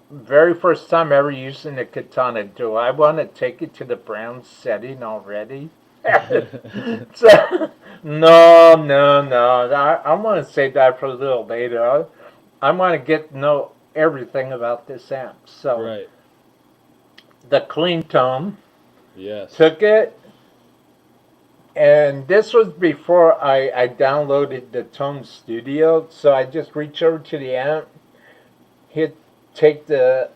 very first time ever using the katana, do I want to take it to the brown setting already? So, no. I want to save that for a little later. I want to get to know everything about this amp. So, the clean tone. Yes. Took it. And this was before I downloaded the Tone Studio, so I just reached over to the amp, take the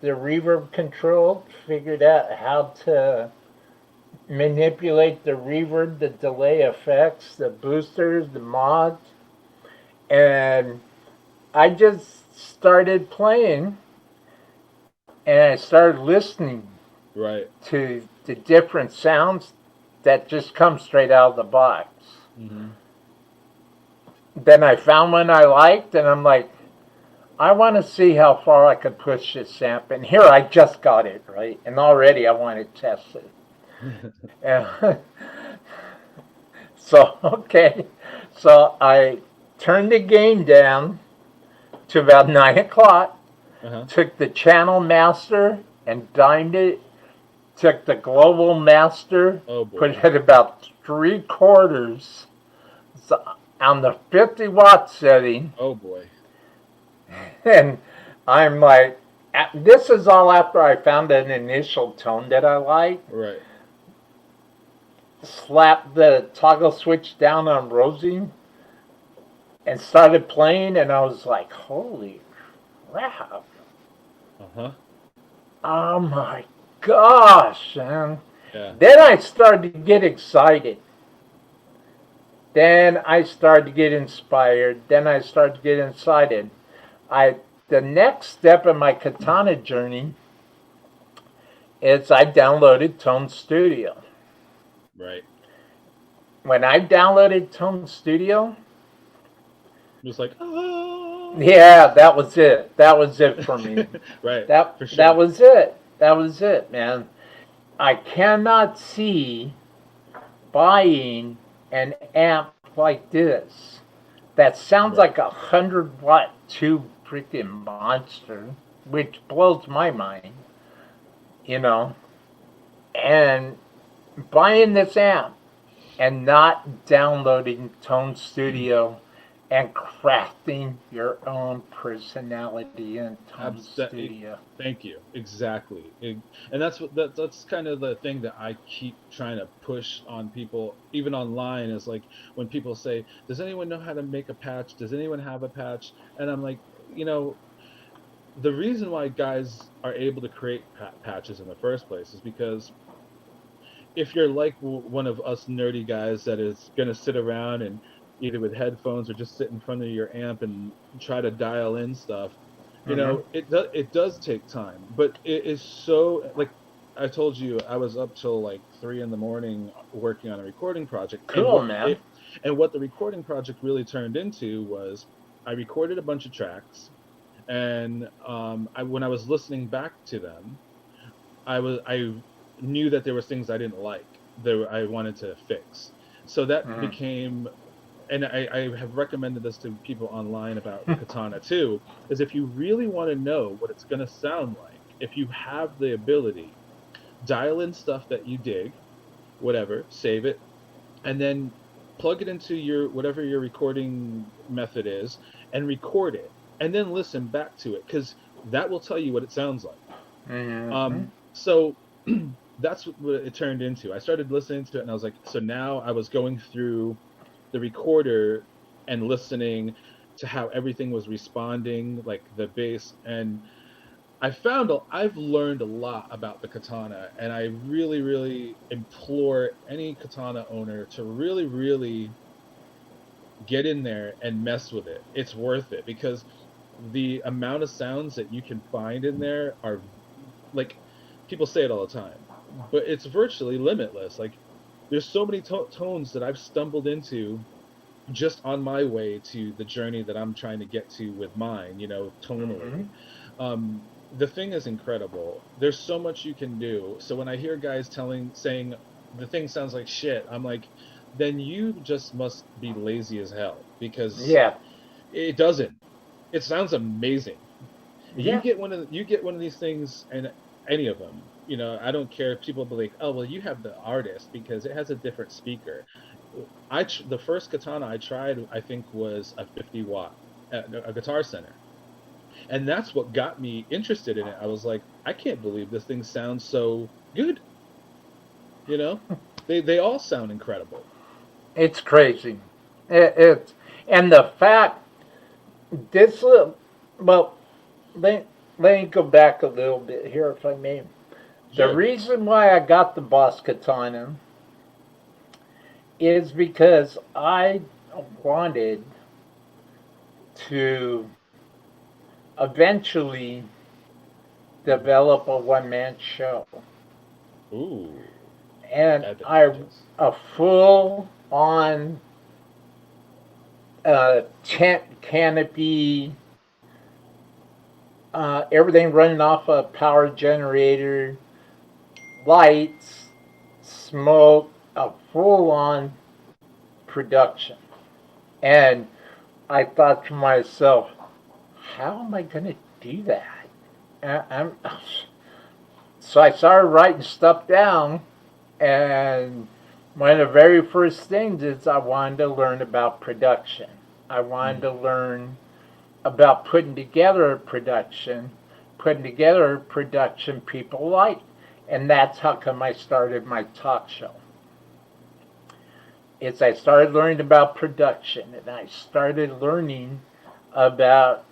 reverb control, figured out how to manipulate the reverb, the delay effects, the boosters, the mods, and I just started playing, and I started listening. Right. To the different sounds that just come straight out of the box. Then I found one I liked, and I'm like, I want to see how far I could push this amp. And here I just got it, right? And already I want to test it. So I turned the gain down to about 9 o'clock, took the channel master and dimed it, took the global master, put it at about 3/4 on the 50 watt setting. Oh boy. And I'm like, this is all after I found an initial tone that I like. Right. Slapped the toggle switch down on Rosie and started playing, and I was like, holy crap. Oh my gosh, man. Then I started to get excited. Then I started to get inspired. Then I started to get excited. The next step in my katana journey is I downloaded Tone Studio. Right. When I downloaded Tone Studio, it was like, oh. Yeah, that was it. That was it for me. Right. That was it. That was it, man. I cannot see buying an amp like this that sounds like 100 watt tube freaking monster, which blows my mind, you know, and buying this amp and not downloading Tone Studio and crafting your own personality in Tone Studio. Thank you. Exactly. And that's kind of the thing that I keep trying to push on people, even online, is like when people say, "Does anyone know how to make a patch? Does anyone have a patch?" And I'm like, the reason why guys are able to create patches in the first place is because if you're like one of us nerdy guys that is going to sit around and either with headphones or just sit in front of your amp and try to dial in stuff, it does take time, but it is so, like I told you, I was up till like 3 a.m. working on a recording project. Cool, man. And what the recording project really turned into was I recorded a bunch of tracks, and when I was listening back to them, I knew that there were things I didn't like, that I wanted to fix. So that became, and I have recommended this to people online about the Katana too, is if you really want to know what it's going to sound like, if you have the ability, dial in stuff that you dig, whatever, save it, and then plug it into whatever your recording method is, and record it, and then listen back to it, because that will tell you what it sounds like. So that's what it turned into. I started listening to it, and I was like, so now I was going through the recorder and listening to how everything was responding, like the bass, and I've learned a lot about the Katana, and I really, really implore any Katana owner to really, really get in there and mess with it. It's worth it, because the amount of sounds that you can find in there are, like, people say it all the time, but it's virtually limitless. Like, there's so many tones that I've stumbled into just on my way to the journey that I'm trying to get to with mine, tonally. The thing is incredible. There's so much you can do. So when I hear guys saying the thing sounds like shit, I'm like, then you just must be lazy as hell, because it doesn't. It sounds amazing. You get one of these things, and any of them, I don't care if people be like, oh, well, you have the artist because it has a different speaker. The first Katana I tried, I think, was a 50-watt, a Guitar Center. And that's what got me interested in it. I was like, I can't believe this thing sounds so good. They all sound incredible. It's crazy. And the fact, well, let me go back a little bit here, if I may. Sure. The reason why I got the Boss Katana is because I wanted to eventually develop a one-man show. Ooh. And a full-on tent canopy, everything running off a power generator, lights, smoke, a full-on production. And I thought to myself, how am I going to do that? So I started writing stuff down, and one of the very first things is I wanted to learn about production. I wanted to learn about putting together a production people like. And that's how come I started my talk show. I started learning about production, and I started learning about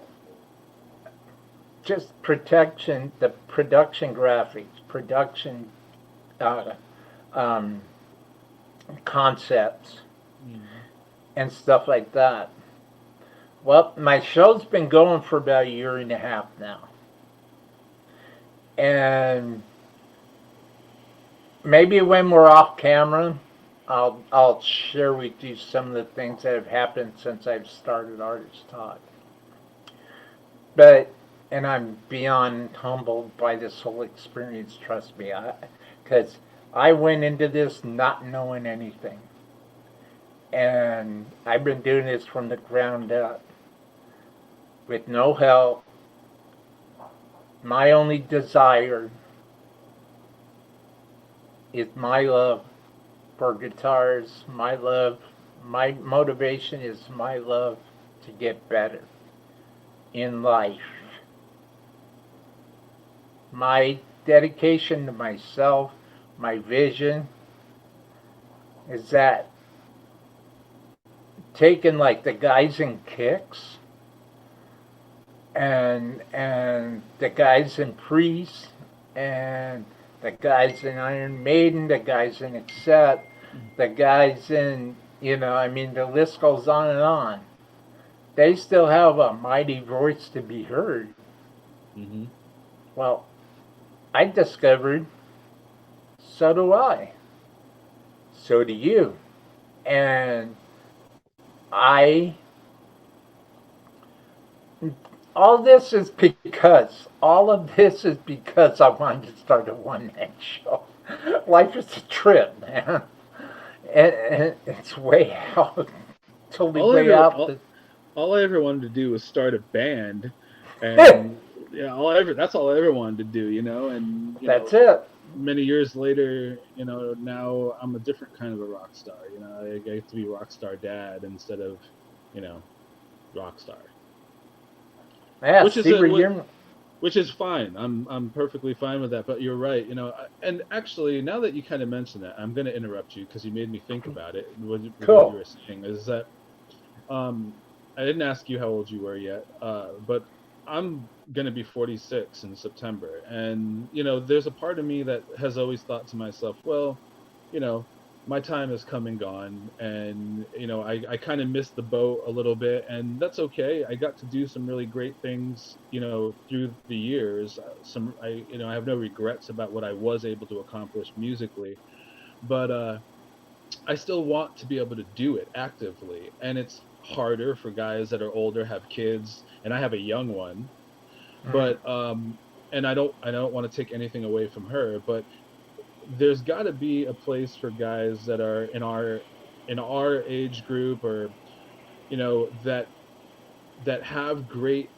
just the production graphics, production concepts, and stuff like that. Well, my show's been going for about a year and a half now. And maybe when we're off camera, I'll share with you some of the things that have happened since I've started Artist Talk. And I'm beyond humbled by this whole experience, trust me, because I went into this not knowing anything. And I've been doing this from the ground up. with no help. My only desire is my love for guitars, my motivation is my love to get better in life. My dedication to myself, my vision is that taking like the guys in Kicks and the guys in Priest and the guys in Iron Maiden, the guys in Accept, the guys in, I mean, the list goes on and on. They still have a mighty voice to be heard. Mm-hmm. Well, I discovered, so do I. So do you. And I, all of this is because I wanted to start a one-man show. Life is a trip, man. And it's way out. Totally way out. All I ever wanted to do was start a band, and that's all I ever wanted to do, and that's it. Many years later, now I'm a different kind of a rock star. I get to be rock star dad instead of, rock star. Yeah, which is fine. I'm perfectly fine with that. But you're right, and actually, now that you kind of mentioned that, I'm going to interrupt you because you made me think about it. What you were saying is that, I didn't ask you how old you were yet, but I'm going to be 46 in September. And, there's a part of me that has always thought to myself, well, my time has come and gone. And, I kind of missed the boat a little bit. And that's okay. I got to do some really great things, through the years. I have no regrets about what I was able to accomplish musically. But I still want to be able to do it actively. And it's harder for guys that are older, have kids, and I have a young one. But and I don't want to take anything away from her, but there's got to be a place for guys that are in our age group, or that have great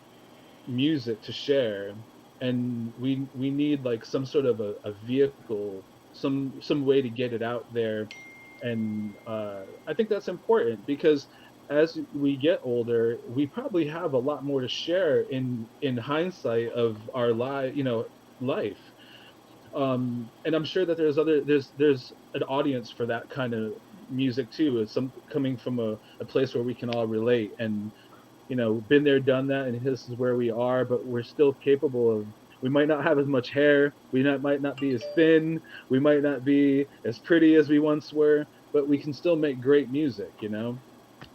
music to share, and we need like some sort of a vehicle, some way to get it out there. And I think that's important, because as we get older, we probably have a lot more to share in hindsight of our life. And I'm sure that there's an audience for that kind of music too. It's coming from a place where we can all relate, and been there, done that, and this is where we are. But we're still capable of. We might not have as much hair. We might not be as thin. We might not be as pretty as we once were. But we can still make great music, and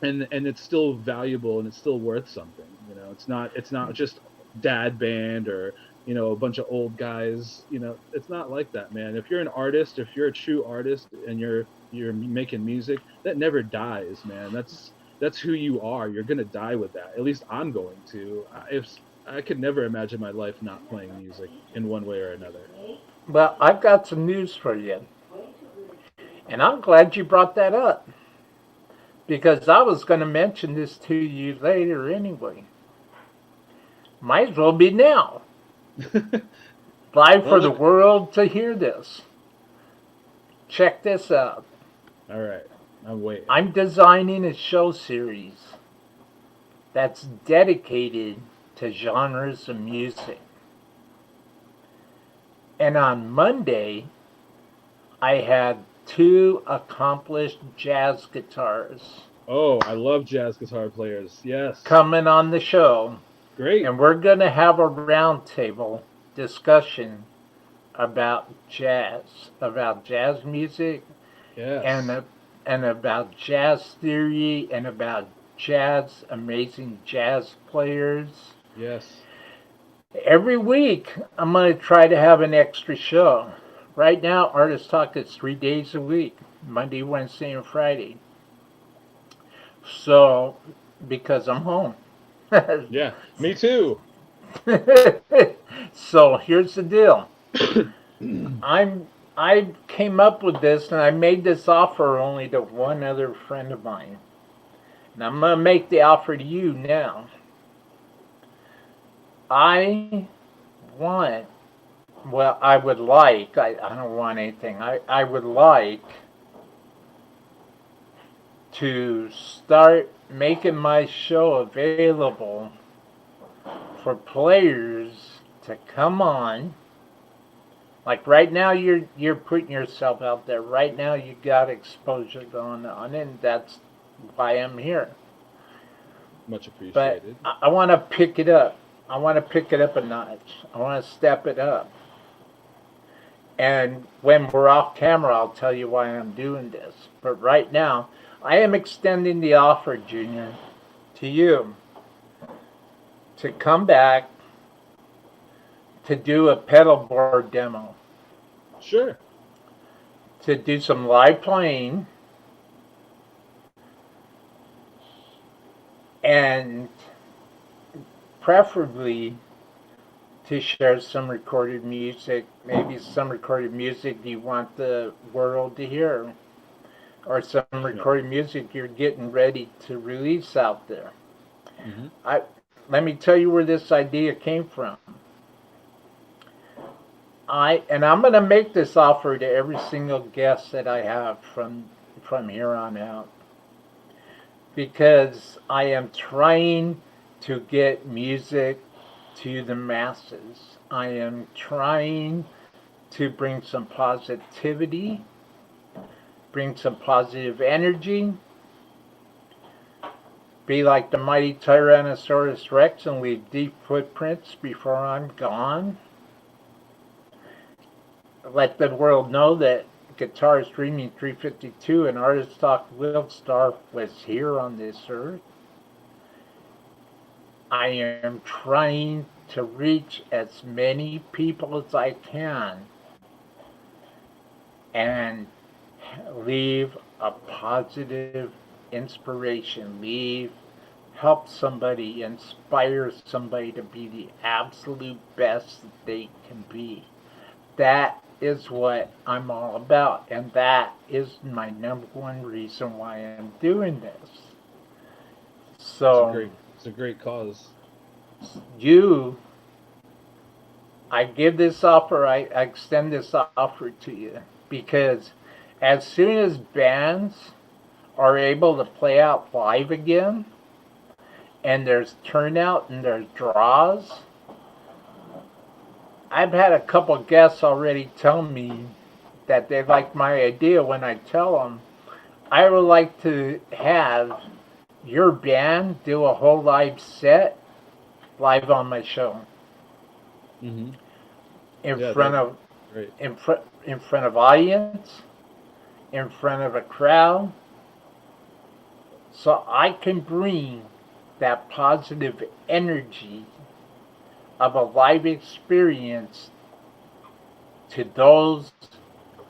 it's still valuable, and it's still worth something. It's not just dad band or a bunch of old guys. It's not like that, man. If you're an artist, if you're a true artist, and you're making music, that never dies, man. That's who you are. You're gonna die with that. At least I'm going to. If I could never imagine my life not playing music in one way or another. Well, I've got some news for you. And I'm glad you brought that up, because I was going to mention this to you later anyway. Might as well be now. Live for the world to hear this. Check this out. All right, I'm waiting. I'm designing a show series that's dedicated to genres of music. And on Monday, I had 2 accomplished jazz guitarists. Oh, I love jazz guitar players. Yes. Coming on the show. Great. And we're going to have a roundtable discussion about jazz music. Yes. And about jazz theory, and about amazing jazz players. Yes. Every week, I'm going to try to have an extra show. Right now, Artist Talk is 3 days a week, Monday, Wednesday, and Friday. So, because I'm home. Yeah, me too. So here's the deal. I came up with this, and I made this offer only to one other friend of mine. And I'm going to make the offer to you now. I want, well, I would like, I don't want anything, I would like to start making my show available for players to come on. Like right now, you're putting yourself out there. Right now, you got exposure going on, and that's why I'm here. Much But appreciated. I want to pick it up. I want to pick it up a notch. I want to step it up. And when we're off camera, I'll tell you why I'm doing this. But right now, I am extending the offer, Junior, to you to come back to do a pedal board demo, Sure. to do some live playing, and preferably to share some recorded music, maybe some recorded music you want the world to hear, or some recorded music you're getting ready to release out there. Mm-hmm. Let me tell you where this idea came from. I'm going to make this offer to every single guest that I have from here on out, because I am trying to get music to the masses. I am trying to bring some positivity, bring some positive energy, be like the mighty Tyrannosaurus Rex and leave deep footprints before I'm gone. Let the world know that Guitar Streaming 352 and Artist Talk Wildstar was here on this earth. I am trying to reach as many people as I can and leave a positive inspiration, help somebody, inspire somebody to be the absolute best that they can be. That is what I'm all about, and that is my number one reason why I'm doing this. So It's a great cause. I give this offer, I extend this offer to you, because as soon as bands are able to play out live again, and there's turnout and there's draws, I've had a couple guests already tell me that they like my idea when I tell them I would like to have your band do a whole live set live on my show. Mm-hmm. In front of in front of audience, in front of a crowd, so I can bring that positive energy of a live experience to those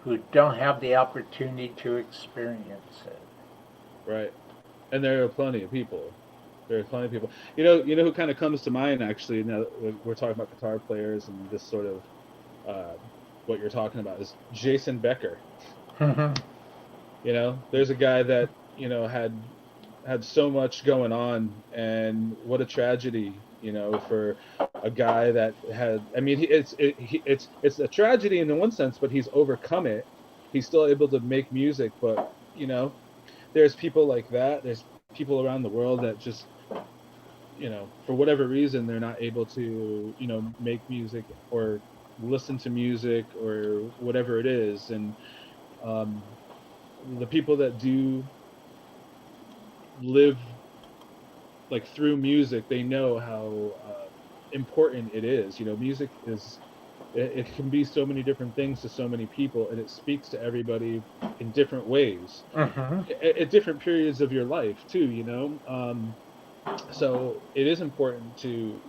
who don't have the opportunity to experience it. Right. And there are plenty of people. There are plenty of people. You know who kind of comes to mind actually. Now that we're talking about guitar players and this sort of what you're talking about is Jason Becker. There's a guy that had so much going on, and what a tragedy. For a guy that had. I mean, it's a tragedy in one sense, but he's overcome it. He's still able to make music, but there's people like that. There's people around the world that just for whatever reason they're not able to make music or listen to music or whatever it is. And the people that do live like through music, they know how important it is. Music is it can be so many different things to so many people, and it speaks to everybody in different ways at different periods of your life too. So it is important to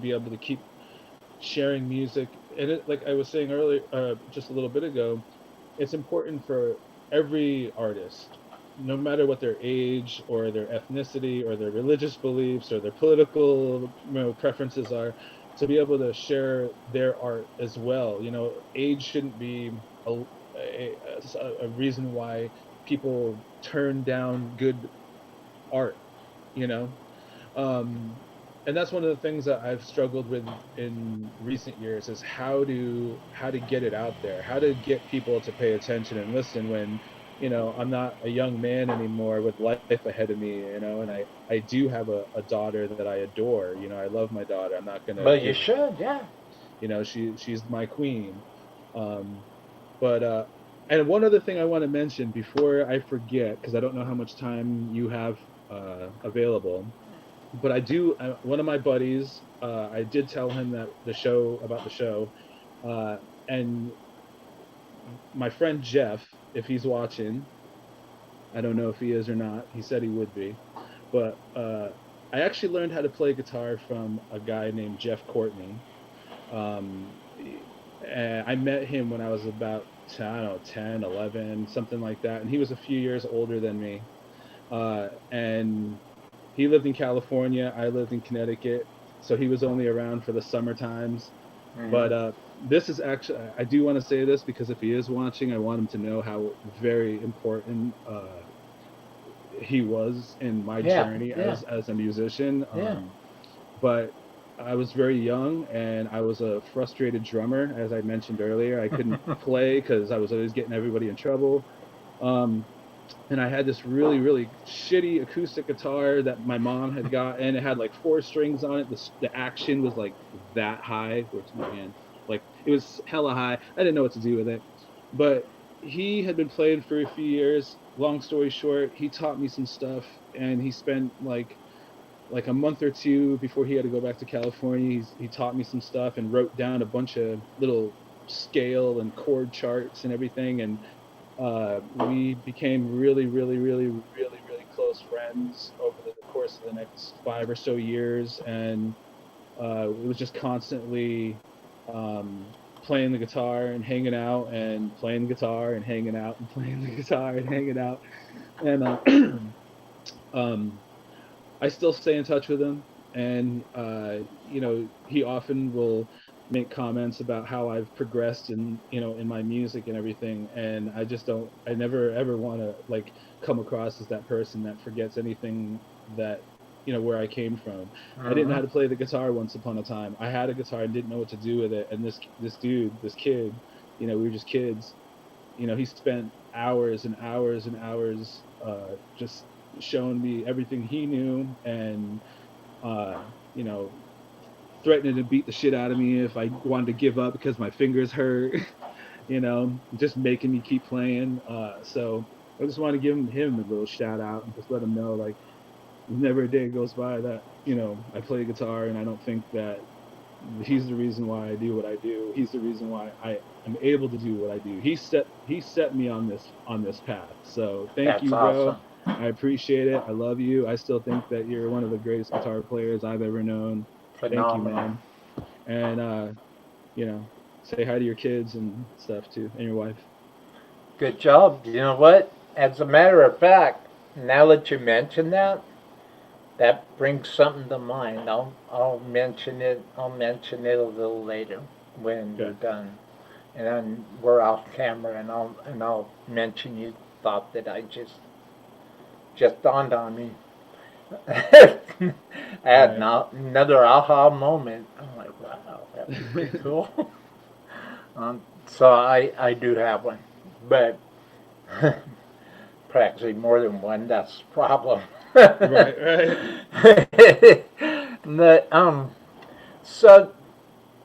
be able to keep sharing music. And like I was saying earlier, just a little bit ago, it's important for every artist, no matter what their age or their ethnicity or their religious beliefs or their political preferences are, to be able to share their art as well. Age shouldn't be a reason why people turn down good art. Um, and that's one of the things that I've struggled with in recent years is how to get it out there, how to get people to pay attention and listen when, I'm not a young man anymore with life ahead of me, and I do have a daughter that I adore. I love my daughter. I'm not gonna Well, you give, should, yeah. she's my queen. Um, but and one other thing I want to mention before I forget, because I don't know how much time you have available, but I do. One of my buddies, I did tell him that about the show, uh, and my friend Jeff, if he's watching, I don't know if he is or not. He said he would be, but I actually learned how to play guitar from a guy named Jeff Courtney. Um, and I met him when I was about, I don't know, 10, 11, something like that, and he was a few years older than me. And he lived in California. I lived in Connecticut, so he was only around for the summer times. But Mhm. this is actually, I do want to say this because if he is watching, I want him to know how very important he was in my Yeah, journey yeah, as a musician. yeah. But I was very young and I was a frustrated drummer, as I mentioned earlier. I couldn't play because I was always getting everybody in trouble. Um, and I had this really, really shitty acoustic guitar that my mom had got, and it had like four strings on it. The action was like that high. Where's my hand? Like it was hella high. I didn't know what to do with it, but he had been playing for a few years. Long story short, he taught me some stuff, and he spent like a month or two before he had to go back to California. He taught me some stuff and wrote down a bunch of little scale and chord charts and everything, and we became really, really, really, really, really close friends over the course of the next 5 or so years, and it was just constantly playing the guitar and hanging out, and playing the guitar and hanging out, and playing the guitar and hanging out, and um, I still stay in touch with him, and he often will make comments about how I've progressed in my music and everything, and I just don't, I never ever want to like come across as that person that forgets anything that where I came from. I didn't know Hmm. how to play the guitar once upon a time. I had a guitar and didn't know what to do with it, and this dude, this kid, we were just kids. He spent hours and hours and hours just showing me everything he knew, and uh, you know, threatening to beat the shit out of me if I wanted to give up because my fingers hurt. Just making me keep playing. So I just want to give him a little shout out and just let him know, like, never a day goes by that I play guitar and I don't think that he's the reason why I do what I do. He's the reason why I am able to do what I do. He set me on this path. So thank That's you, bro. awesome. I appreciate it. I love you. I still think that you're one of the greatest guitar players I've ever known. Thank you, Phenomenal. man. And say hi to your kids and stuff too, and your wife. Good job. You know what? As a matter of fact, now that you mention that, that brings something to mind. I'll mention it. I'll mention it a little later when we're Okay. done, and then we're off camera, and I'll mention you thought that I just dawned on me. I All had right. another aha moment. I'm like, wow, that was pretty cool. So I do have one, but practically more than one. That's the problem. Right, right. But, so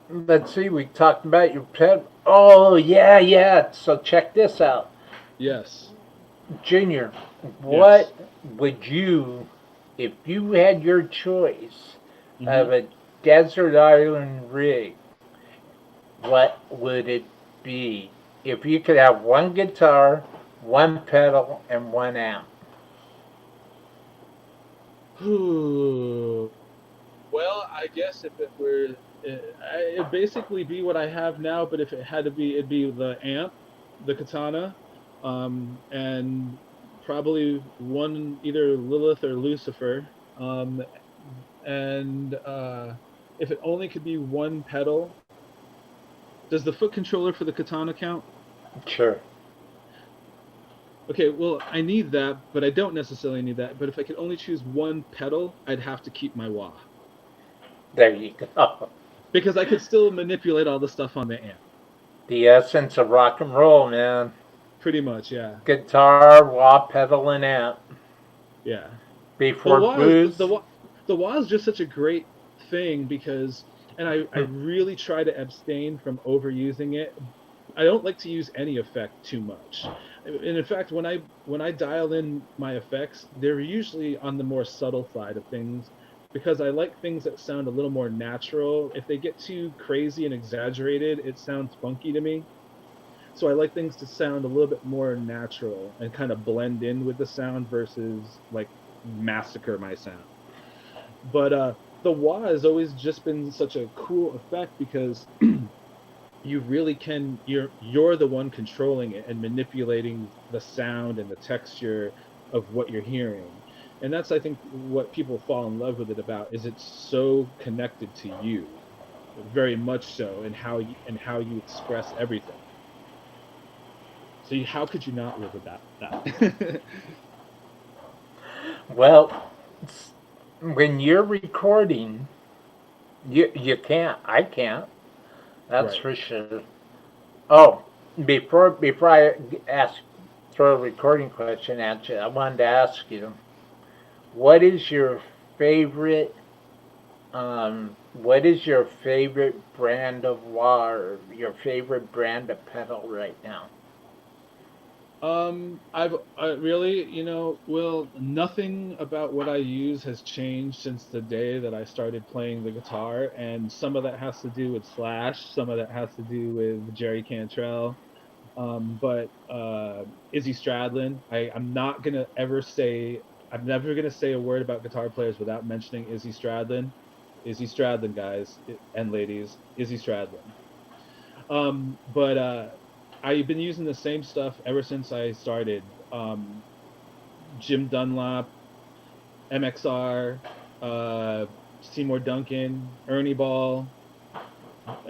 let's see. We talked about your pet. Oh yeah, yeah. So check this out, Yes. Junior. Yes. What would you, if you had your choice Hmm. of a desert island rig? What would it be? If you could have one guitar, one pedal, and one amp. Well, I guess if it were, it'd basically be what I have now. But if it had to be, it'd be the amp, the katana, and probably one either Lilith or Lucifer. And if it only could be one pedal, does the foot controller for the katana count? Sure. Okay, well, I need that, but I don't necessarily need that. But if I could only choose one pedal, I'd have to keep my wah. There you go. because I could still manipulate all the stuff on the amp. The essence of rock and roll, man. Pretty much, yeah, Guitar, wah pedal, and amp. yeah. The Before wah is booze. the wah is just such a great thing because, and I really try to abstain from overusing it. I don't like to use any effect too much. And in fact, when I dial in my effects, they're usually on the more subtle side of things because I like things that sound a little more natural. If they get too crazy and exaggerated, it sounds funky to me. So I like things to sound a little bit more natural and kind of blend in with the sound versus like massacre my sound. But the wah has always just been such a cool effect because you really can you're the one controlling it and manipulating the sound and the texture of what you're hearing. And that's, I think, what people fall in love with it about is it's so connected to you, very much so, and how you express everything. So how could you not live without that? Well, when you're recording, you can't. I can't. That's Right. for sure. Oh, before I ask, throw a recording question at you, I wanted to ask you, what is your favorite? What is your favorite brand of wah or your favorite brand of pedal right now? I really, Will, nothing about what I use has changed since the day that I started playing the guitar, and some of that has to do with Slash, some of that has to do with Jerry Cantrell, but Izzy Stradlin. I'm not gonna ever say, I'm never gonna say a word about guitar players without mentioning Izzy Stradlin. Izzy Stradlin, guys and ladies, Izzy Stradlin. But I've been using the same stuff ever since I started. Jim Dunlop, MXR, uh, Seymour Duncan, Ernie Ball.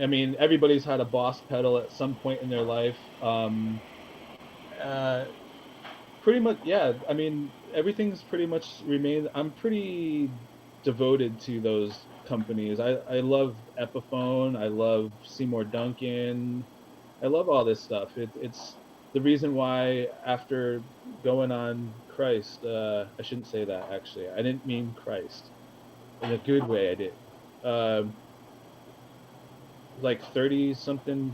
I mean, everybody's had a Boss pedal at some point in their life. Uh, Pretty much, yeah. I mean, everything's pretty much remained. I'm pretty devoted to those companies. I love Epiphone. I love Seymour Duncan. I love all this stuff. It's the reason why after going on Christ, I shouldn't say that actually. I didn't mean Christ in a good way. I did. Um, like 30 something,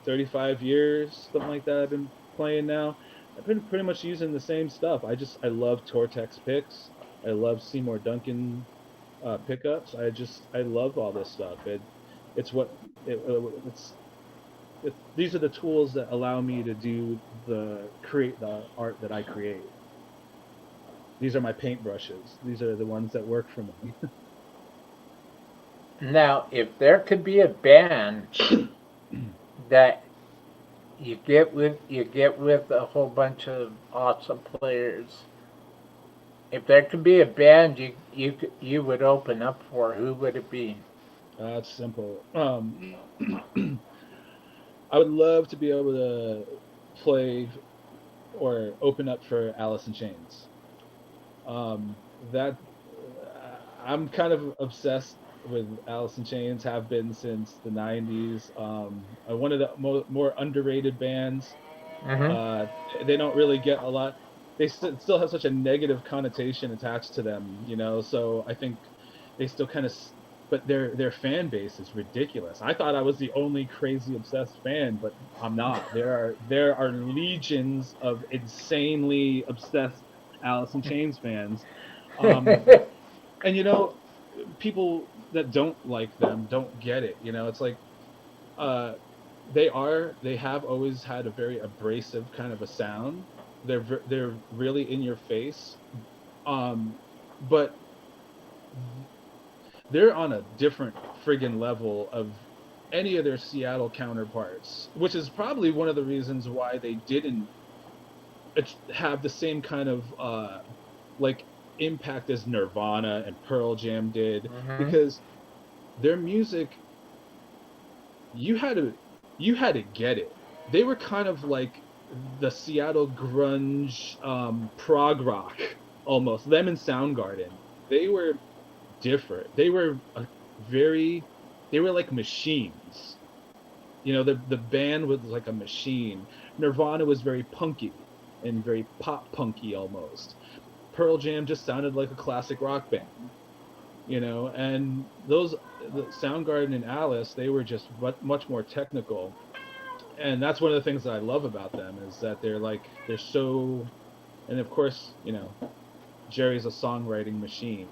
35 years, something like that. I've been playing now. I've been pretty much using the same stuff. I love Tortex picks. I love Seymour Duncan pickups. I love all this stuff. It's what it, it's these are the tools that allow me to create the art that I create. These are my paintbrushes. These are the ones that work for me. Now, if there could be a band that you get with a whole bunch of awesome players, if there could be a band you would open up for, who would it be? That's simple. I would love to be able to play or open up for Alice in Chains. That I'm kind of obsessed with Alice in Chains. Have been since the '90s. One of the more underrated bands. Mm-hmm. Uh, they don't really get a lot. They still have such a negative connotation attached to them, So I think they still kind of, but their fan base is ridiculous. I thought I was the only crazy obsessed fan, but I'm not. There are legions of insanely obsessed Alice in Chains fans, um, and people that don't like them don't get it. It's like uh, they have always had a very abrasive kind of a sound. They're really in your face, um, but they're on a different friggin' level of any of their Seattle counterparts, which is probably one of the reasons why they didn't have the same kind of like impact as Nirvana and Pearl Jam did, Mm-hmm. because their music, you had to you had to get it. They were kind of like the Seattle grunge, prog rock, almost them and Soundgarden. They were different. They were they were like machines. You know, the band was like a machine. Nirvana was very punky and very pop punky almost. Pearl Jam just sounded like a classic rock band, you know, and the Soundgarden and Alice, they were just much more technical. And that's one of the things that I love about them is that they're so, and of course, you know, Jerry's a songwriting machine.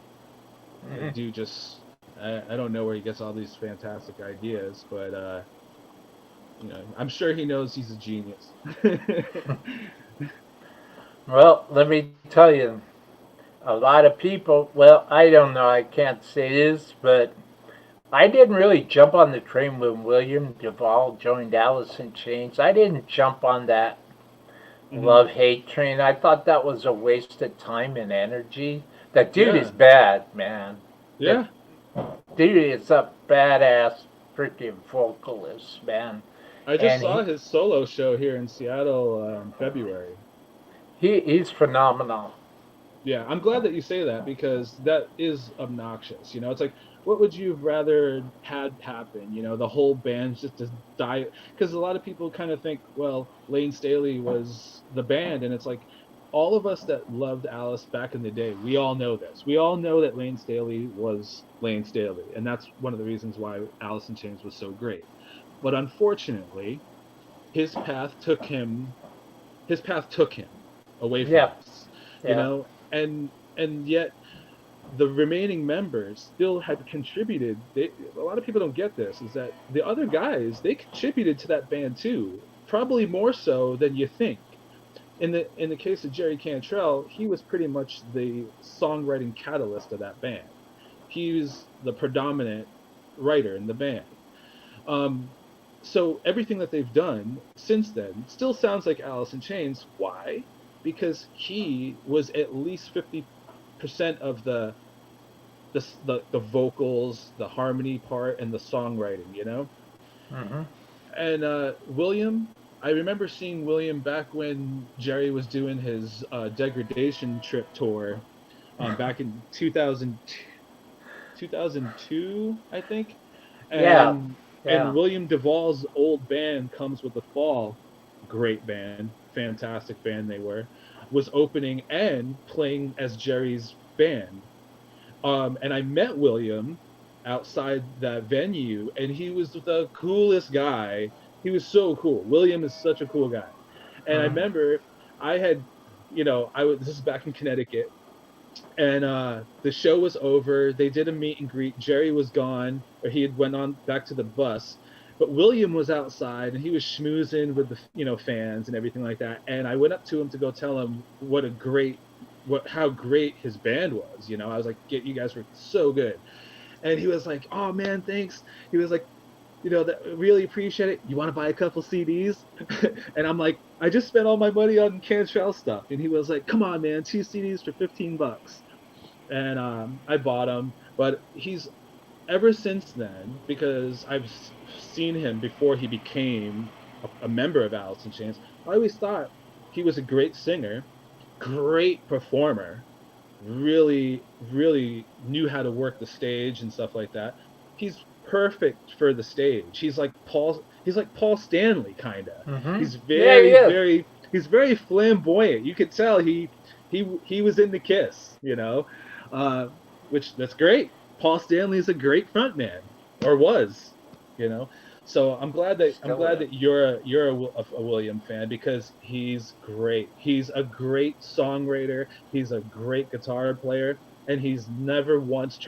The dude just, I don't know where he gets all these fantastic ideas, but you know, I'm sure he knows he's a genius. Well, let me tell you, a lot of people, well, I don't know, I can't say this, but I didn't really jump on the train when William Duvall joined Alice in Chains. I didn't jump on that love-hate train. I thought that was a waste of time and energy. That dude is bad, man. Yeah. That dude is a badass freaking vocalist, man. I just saw his solo show here in Seattle in February. He's phenomenal. Yeah, I'm glad that you say that because that is obnoxious. You know, it's like, what would you have rather had happen? You know, the whole band's just to die. Because a lot of people kind of think, well, Lane Staley was the band. And it's like, all of us that loved Alice back in the day, we all know this. We all know that Lane Staley was Lane Staley. And that's one of the reasons why Alice in Chains was so great. But unfortunately, his path took him away from us. You know? And yet the remaining members still had contributed. A lot of people don't get this, is that the other guys, they contributed to that band too, probably more so than you think. In the case of Jerry Cantrell, he was pretty much the songwriting catalyst of that band. He was the predominant writer in the band. So everything that they've done since then still sounds like Alice in Chains. Why? Because he was at least 50% of the vocals, the harmony part, and the songwriting, you know? And William, I remember seeing William back when Jerry was doing his Degradation Trip tour back in 2002, I think. And William Duvall's old band, Comes With the Fall, great band, fantastic band they were, was opening and playing as Jerry's band. And I met William outside that venue, and he was the coolest guy. He was so cool. William is such a cool guy. And I remember I had, you know, this is back in Connecticut, and the show was over. They did a meet and greet. Jerry was gone, or he had went on back to the bus. But William was outside, and he was schmoozing with the, you know, fans and everything like that. And I went up to him to go tell him how great his band was. You know, I was like, you guys were so good. And he was like, oh man, thanks. He was like, you know, really appreciate it. You want to buy a couple CDs? And I'm like, I just spent all my money on Cantrell stuff. And he was like, come on, man, 2 CDs for $15. And I bought them. But he's, ever since then, because I've seen him before he became a member of Alice in Chains, I always thought he was a great singer, great performer, really, really knew how to work the stage and stuff like that. He's perfect for the stage. He's like Paul Stanley kind of. He's he's very flamboyant. You could tell he was in the Kiss, you know, which that's great. Paul Stanley is a great frontman, or was, you know. So I'm glad that you're a William fan, because he's great. He's a great songwriter. He's a great guitar player, and he's never once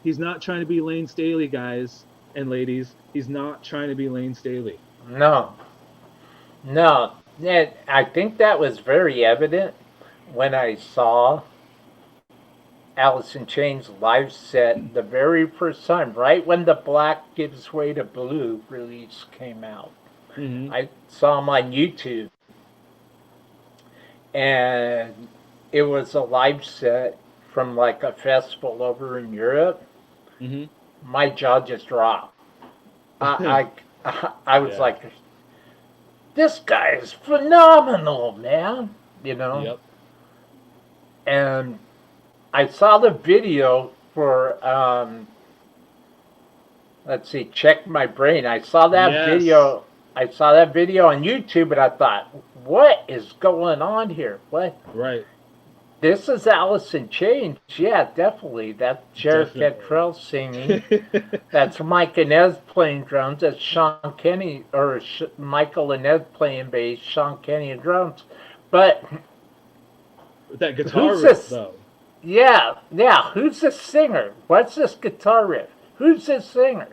he's not trying to be Lane Staley, guys and ladies. He's not trying to be Lane Staley. No. I think that was very evident when I saw Alice in Chains live set the very first time, right when the Black Gives Way to Blue release came out. I saw him on YouTube, and it was a live set from like a festival over in Europe. My jaw just dropped. I was like, this guy is phenomenal, man, you know. And I saw the video for let's see, Check My Brain. I saw that Yes. video. I saw that video on YouTube, and I thought, what is going on here? What? Right. This is Alice in Chains. Yeah, definitely. That's Jerry Definitely. Cantrell singing. That's Mike Inez playing drums. That's Sean Kenny, or Michael Inez playing bass, Sean Kenny on drums. But That guitar who's riff, this? though. Yeah, who's this singer? What's this guitar riff? Who's this singer?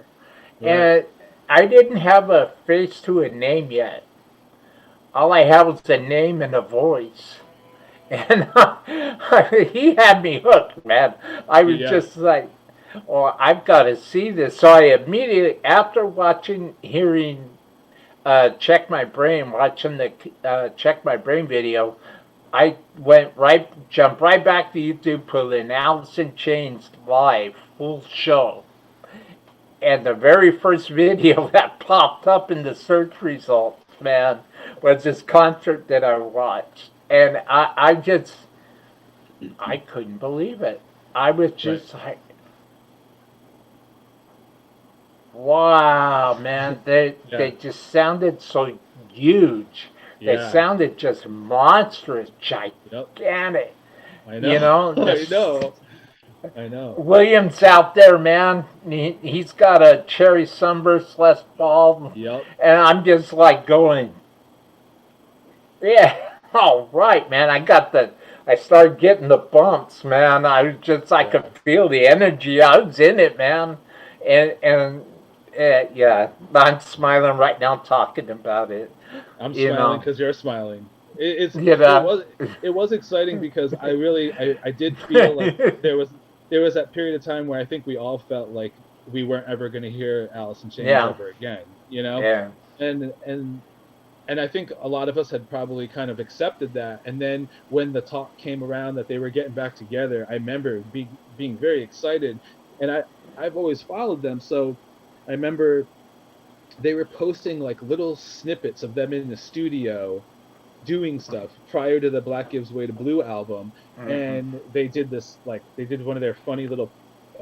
Right. And I didn't have a face to a name yet. All I had was a name and a voice. And he had me hooked, man. I was just like, oh, I've got to see this. So I immediately, after hearing Check My Brain, watching the Check My Brain video, I jumped right back to YouTube, put in Alice in Chains live, full show. And the very first video that popped up in the search results, man, was this concert that I watched. And I couldn't believe it. I was just like, wow, man, they just sounded so huge. They sounded just monstrous, gigantic. I know. You know? I know. Williams out there, man. He's got a cherry sunburst Les Paul. Yep. And I'm just like going, yeah, all right, man. I started getting the bumps, man. I could feel the energy. I was in it, man. And yeah, I'm smiling right now talking about it. I'm smiling because you're smiling. It was exciting because I did feel like there was that period of time where I think we all felt like we weren't ever going to hear Alice in Chains ever again, you know? Yeah. And I think a lot of us had probably kind of accepted that. And then when the talk came around that they were getting back together, I remember being very excited. And I've always followed them, so I remember they were posting like little snippets of them in the studio doing stuff prior to the Black Gives Way to Blue album. Mm-hmm. And they did one of their funny little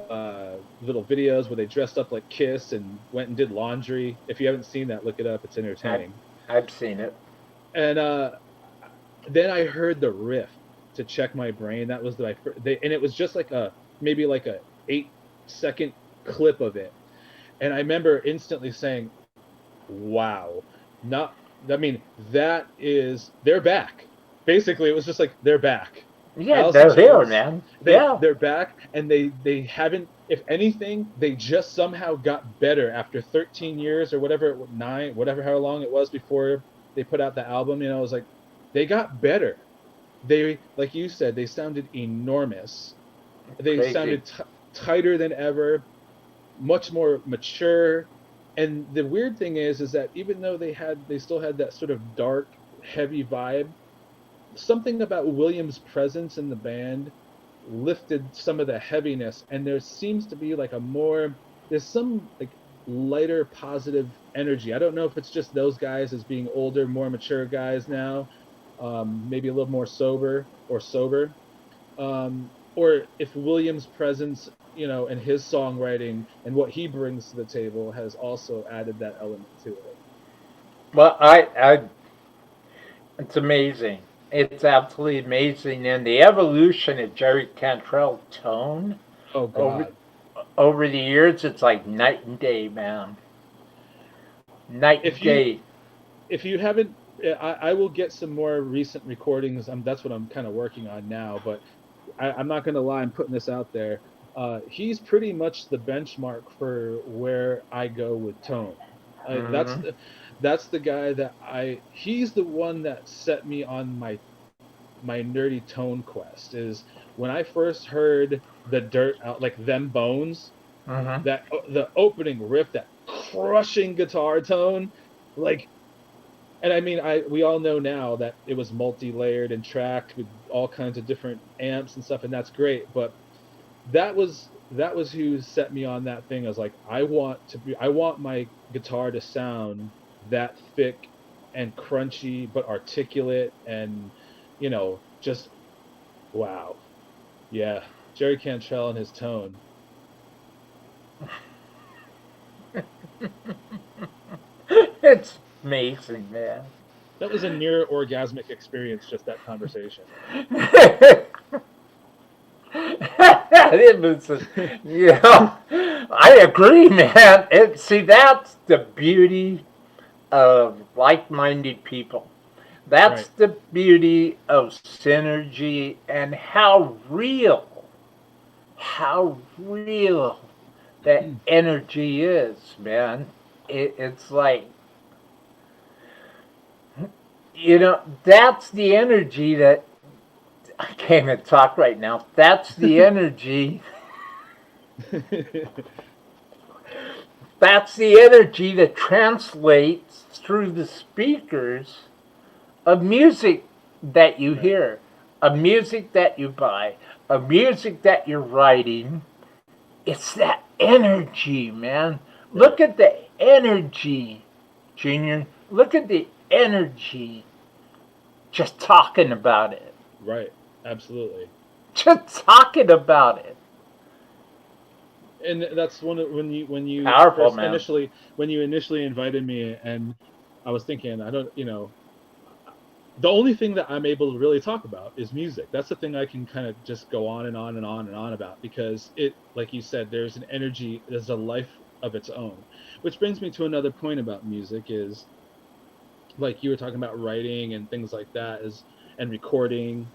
videos where they dressed up like Kiss and went and did laundry. If you haven't seen that, look it up. It's entertaining. I've seen it. And then I heard the riff to Check My Brain. That was and it was just like maybe like a 8-second clip of it. And I remember instantly saying, wow, they're back. Basically, it was just like, they're back. Yeah, they're here, man. They're back, and they haven't, if anything, they just somehow got better after 13 years or whatever, how long it was before they put out the album. You know, it was like, they got better. They, like you said, they sounded enormous. They Crazy. Sounded tighter than ever, much more mature. And the weird thing is that even though they still had that sort of dark, heavy vibe, something about Williams' presence in the band lifted some of the heaviness, and there seems to be there's some like lighter, positive energy. I don't know if it's just those guys as being older, more mature guys now, maybe a little more sober, or if Williams' presence, you know, and his songwriting and what he brings to the table has also added that element to it. Well, it's amazing. It's absolutely amazing. And the evolution of Jerry Cantrell's tone over the years, it's like night and day, man. Night and day. If you haven't, I will get some more recent recordings. That's what I'm kind of working on now, but I'm not going to lie, I'm putting this out there. He's pretty much the benchmark for where I go with tone. That's the guy he's the one that set me on my nerdy tone quest. Is when I first heard the Dirt out, like Them Bones, that the opening riff, that crushing guitar tone, like, and I mean, we all know now that it was multi-layered and tracked with all kinds of different amps and stuff, and that's great, but that was who set me on that thing. I was like, I want my guitar to sound that thick and crunchy, but articulate, and, you know, just wow. Yeah, Jerry Cantrell and his tone. It's amazing, man. That was a near orgasmic experience, just that conversation. It was, I agree, man. See, that's the beauty of like-minded people. That's Right. the beauty of synergy and how real that energy is, man. It's like, that's the energy that I can't even talk right now. That's the energy. That's the energy that translates through the speakers of music that you Right. hear, of music that you buy, of music that you're writing. It's that energy, man. Right. Look at the energy, Junior. Look at the energy just talking about it. Right. Absolutely. Just talking about it. And that's when you Powerful, first man. initially invited me, and I was thinking, I don't, the only thing that I'm able to really talk about is music. That's the thing I can kind of just go on and on and on and on about, because it, like you said, there's an energy, there's a life of its own. Which brings me to another point about music is, like you were talking about writing and things like that, is and recording.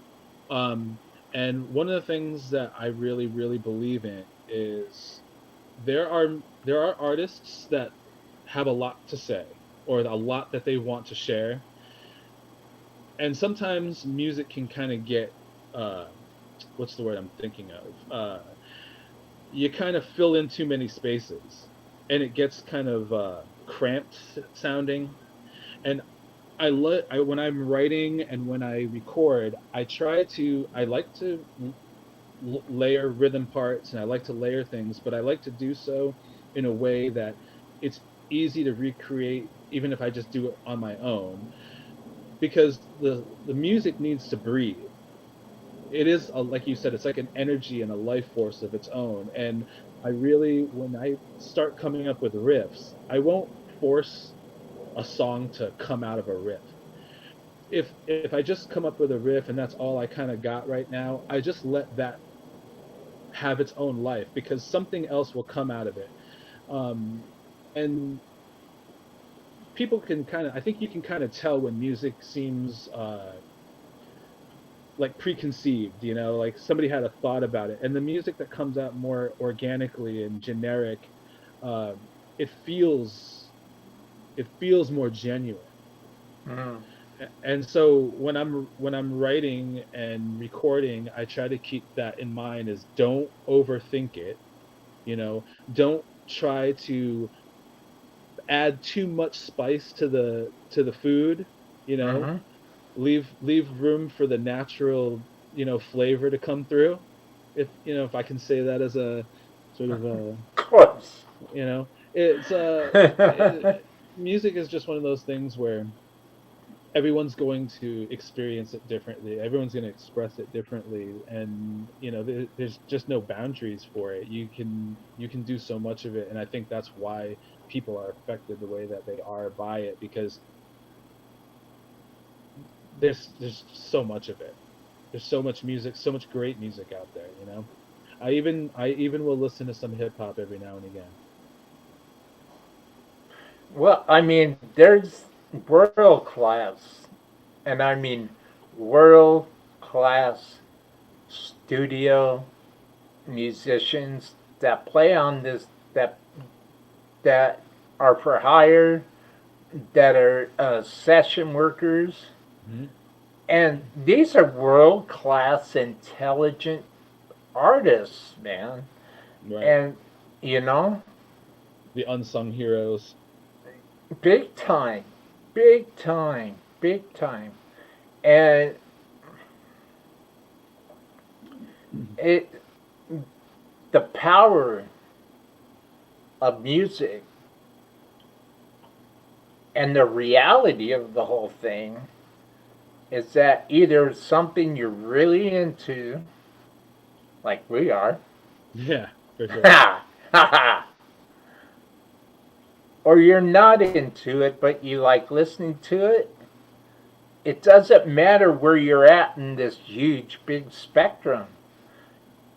Um, and one of the things that I really, really believe in is there are artists that have a lot to say, or a lot that they want to share, and sometimes music can kind of get uh what's the word I'm thinking of, you kind of fill in too many spaces, and it gets kind of cramped sounding. And when I'm writing and when I record, I like to layer rhythm parts, and I like to layer things, but I like to do so in a way that it's easy to recreate, even if I just do it on my own, because the music needs to breathe. It is like you said, it's like an energy and a life force of its own. And I really, when I start coming up with riffs, I won't force a song to come out of a riff. If I just come up with a riff and that's all I kind of got right now, I just let that have its own life, because something else will come out of it. um, and people can kind of, I think you can kind of tell when music seems like preconceived, like somebody had a thought about it, and the music that comes out more organically and generic, uh, it feels it feels more genuine. Mm. And so when I'm writing and recording, I try to keep that in mind, is don't overthink it. Don't try to add too much spice to the food. you know Mm-hmm. leave room for the natural, flavor to come through, if I can say that as a sort of a, Of course. it's music is just one of those things where everyone's going to experience it differently, everyone's going to express it differently, and there's just no boundaries for it. You can do so much of it, and I think that's why people are affected the way that they are by it, because there's so much of it. There's so much music, so much great music out there. I even will listen to some hip hop every now and again. Well, I mean, there's world class, and I mean world class studio musicians that play on this, that are for hire, that are session workers, Hmm. and these are world class, intelligent artists, man. Right. And you know, The unsung heroes. big time, big time, big time, and it the power of music and the reality of the whole thing is that either something you're really into, like we are, Yeah, for sure. ha ha ha, or you're not into it, but you like listening to it, it doesn't matter where you're at in this huge, big spectrum.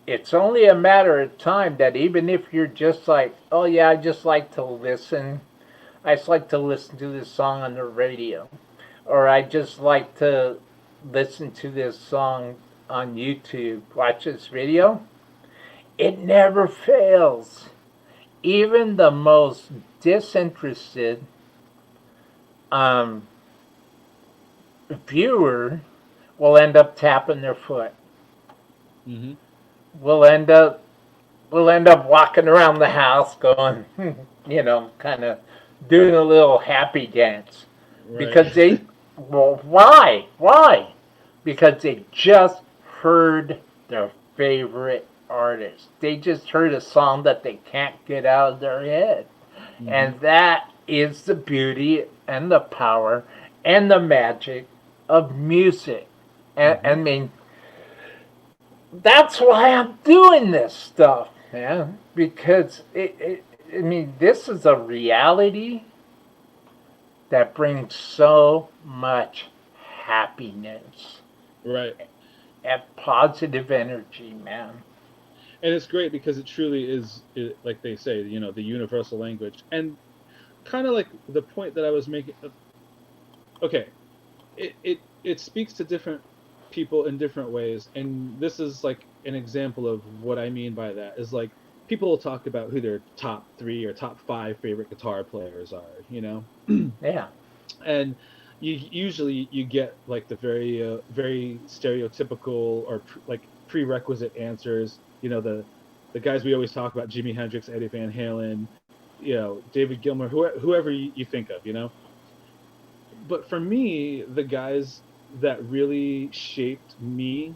It's only a matter of time that even if you're just like, oh yeah, I just like to listen, I just like to listen to this song on the radio, or I just like to listen to this song on YouTube, watch this video, it never fails. Even the most disinterested um, viewer will end up tapping their foot. Mm-hmm. We'll end up walking around the house going, kind of doing a little happy dance Right. because why? Because they just heard their favorite artist. They just heard a song that they can't get out of their head. Mm-hmm. And that is the beauty and the power and the magic of music. And I mean, that's why I'm doing this stuff, man. Because this is a reality that brings so much happiness Right. and positive energy, man. And it's great because it truly is, like they say, the universal language. And kind of like the point that I was making. Okay, it speaks to different people in different ways, and this is like an example of what I mean by that. Is like people will talk about who their top 3 or top 5 favorite guitar players are, Yeah. and you get like the very stereotypical or like prerequisite answers. The guys we always talk about: Jimi Hendrix, Eddie Van Halen, David Gilmour, whoever you think of. But for me, the guys that really shaped me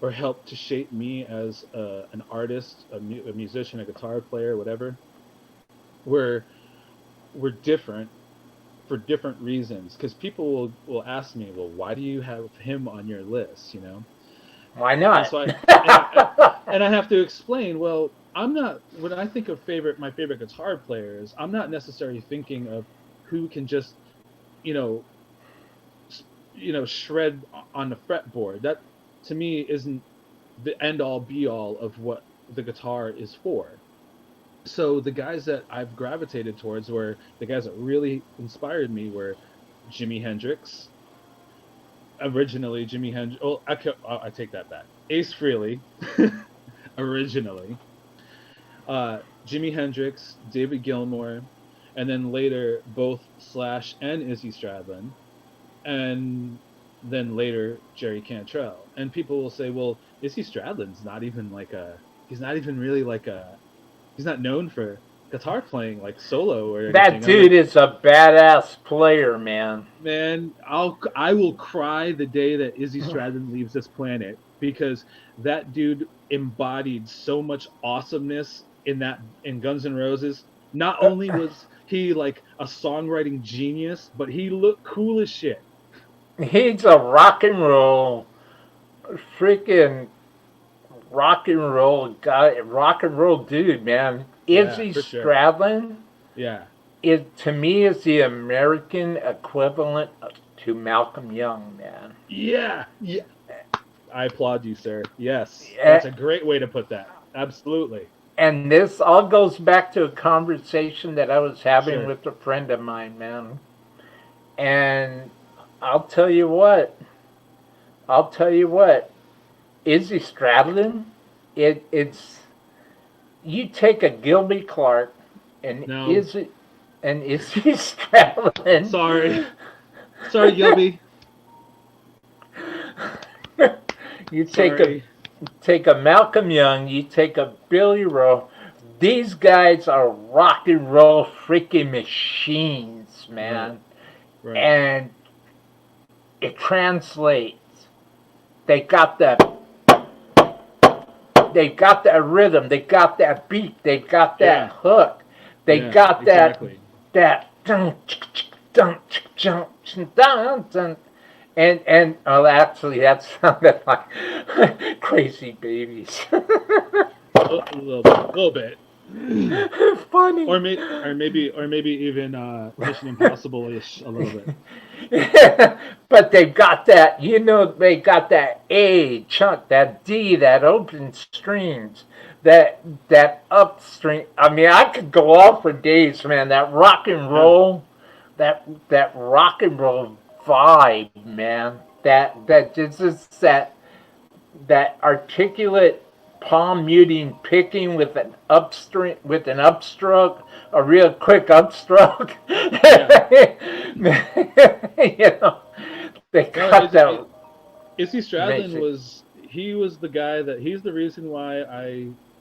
or helped to shape me as an artist, a musician, a guitar player, whatever, were different for different reasons. Because people will ask me, well, why do you have him on your list? Why not? And so I have to explain. Well, I'm not. When I think of my favorite guitar players, I'm not necessarily thinking of who can just, shred on the fretboard. That to me isn't the end all be all of what the guitar is for. So the guys that I've gravitated towards were the guys that really inspired me were Jimi Hendrix. Originally, Jimi Hendrix. Oh, I take that back. Ace Frehley, originally. Jimi Hendrix, David Gilmour, and then later both Slash and Izzy Stradlin, and then later Jerry Cantrell. And people will say, well, Izzy Stradlin's not even he's not known for guitar playing like solo or anything. That dude is a badass player, man. Man, I will cry the day that Izzy Stradlin leaves this planet, because that dude embodied so much awesomeness in Guns N' Roses. Not only was he like a songwriting genius, but he looked cool as shit. He's a freaking rock and roll guy, rock and roll dude, man. Izzy Stradlin, yeah, to me is the American equivalent to Malcolm Young, man. Yeah. I applaud you, sir. Yes, that's a great way to put that. Absolutely. And this all goes back to a conversation that I was having with a friend of mine, man. And I'll tell you what, Izzy Stradlin, it's you take a Gilby Clarke and Izzy Stradlin. Sorry, Gilby. You take a Malcolm Young, you take a Billy Rowe. These guys are rock and roll freaking machines, man. Right. And it translates. They got that rhythm, they got that beat, they got that hook, they got that and actually that sounded like Crazy Babies. A little bit. Funny. or maybe even Mission Impossible-ish a little bit. But they've got that, they got that A chunk, that D, that open strings, that upstream. I mean, I could go on for days, man. That rock and roll, that rock and roll vibe, man. That just that articulate palm muting picking with an upstream with an upstroke, a real quick upstroke. They got that. Izzy Stradlin Amazing. was the guy he's the reason why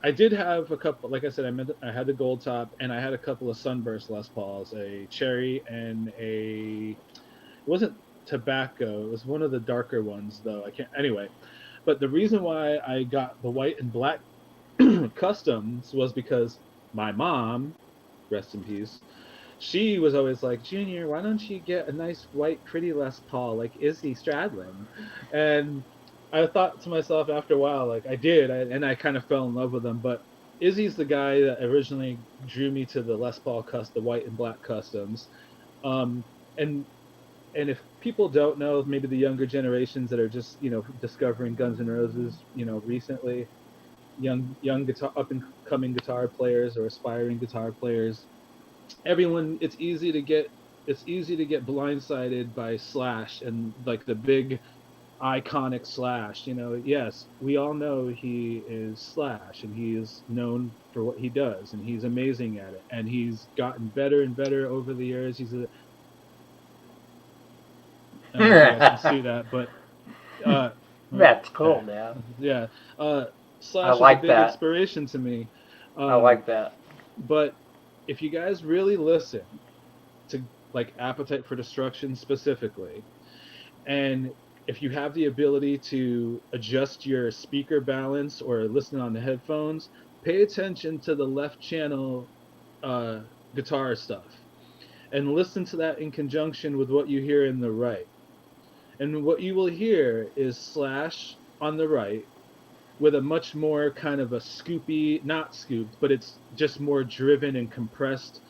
I did have a couple, like I said, I had the gold top and I had a couple of Sunburst Les Pauls, a cherry and it wasn't tobacco, it was one of the darker ones though. I can't anyway. But the reason why I got the white and black customs was because my mom, rest in peace, she was always like, Junior, why don't you get a nice white pretty Les Paul like Izzy Stradlin? And I thought to myself after a while, like I did, and I kind of fell in love with him. But Izzy's the guy that originally drew me to the Les Paul the white and black customs. And if people don't know, maybe the younger generations that are just discovering Guns N' Roses, recently, young guitar up and coming guitar players or aspiring guitar players, everyone, it's easy to get blindsided by Slash and like the big iconic Slash. Yes, we all know he is Slash and he is known for what he does and he's amazing at it and he's gotten better and better over the years. I don't know if you guys can see that, but That's cool, man. yeah, I Slash like is a big that. inspiration to me. I like that. But if you guys really listen to like Appetite for Destruction specifically, and if you have the ability to adjust your speaker balance or listen on the headphones, pay attention to the left channel guitar stuff and listen to that in conjunction with what you hear in the right. And what you will hear is Slash on the right with a much more kind of a scoopy, not scooped, but it's just more driven and compressed,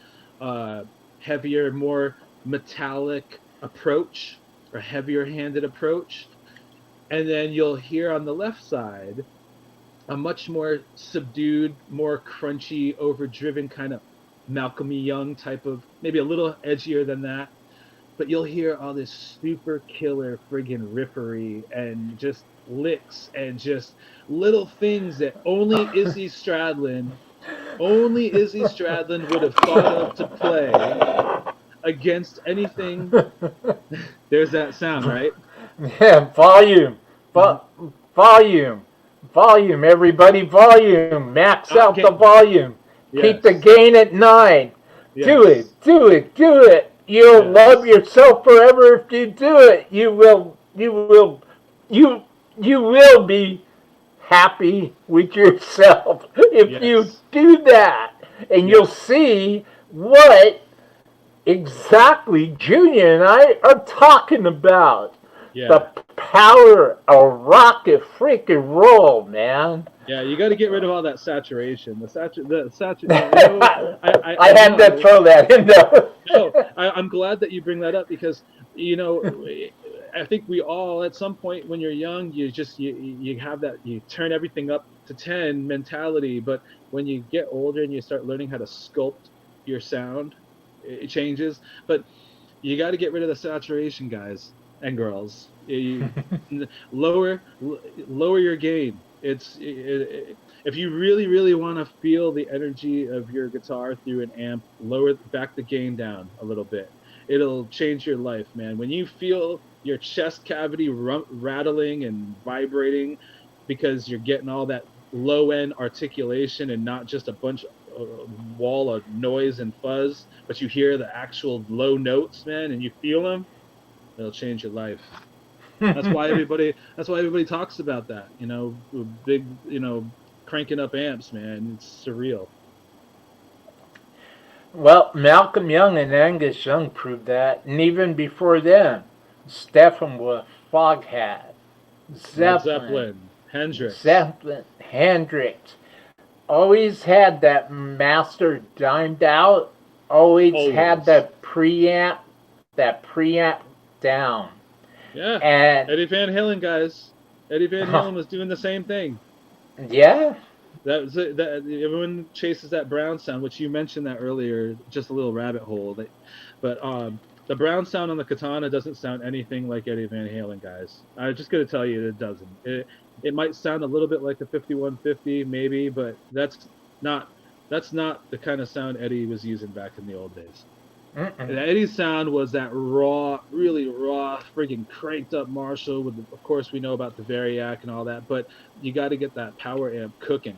heavier, more metallic approach or heavier handed approach. And then you'll hear on the left side a much more subdued, more crunchy, overdriven kind of Malcolm Young type of, maybe a little edgier than that. But you'll hear all this super killer friggin' riffery and just licks and just little things that only Izzy Stradlin would have thought of to play against anything. There's that sound, right? Yeah, volume, volume. Everybody, volume. Max out the volume. Yes. Keep the gain at 9. Yes. Do it. You'll love yourself forever if you do it. You will be happy with yourself if you do that. And you'll see what exactly Junior and I are talking about. Yeah. The power of rock and freaking roll, man. Yeah, you got to get rid of all that saturation. I had to throw that in there. No, I'm glad that you bring that up because, I think we all, at some point when you're young, you have that, you turn everything up to 10 mentality. But when you get older and you start learning how to sculpt your sound, it changes. But you got to get rid of the saturation, guys and girls. Lower your gain. If you really want to feel the energy of your guitar through an amp, back the gain down a little bit. It'll change your life, man. When you feel your chest cavity rattling and vibrating because you're getting all that low end articulation and not just a bunch of wall of noise and fuzz, but you hear the actual low notes, man, and you feel them, it'll change your life. That's why everybody talks about that, big, cranking up amps, man. It's surreal. Well, Malcolm Young and Angus Young proved that, and even before them, Steppenwolf, Foghat, Zeppelin, Hendrix. Hendrix. always had that master dimed out. Always had Always. that preamp down. Yeah. And Eddie Van Halen, guys. Eddie Van Halen was doing the same thing. yeah, That was it. That everyone chases that brown sound, which you mentioned that earlier, just a little rabbit hole. But the brown sound on the Katana doesn't sound anything like Eddie Van Halen, guys. I'm just gonna tell you, it doesn't. It might sound a little bit like a 5150, maybe, but not that's not the kind of sound Eddie was using back in the old days. mm-mm. Eddie's sound was that raw, really raw, friggin' cranked up Marshall. Of course, we know about the Variac and all that, but you got to get that power amp cooking.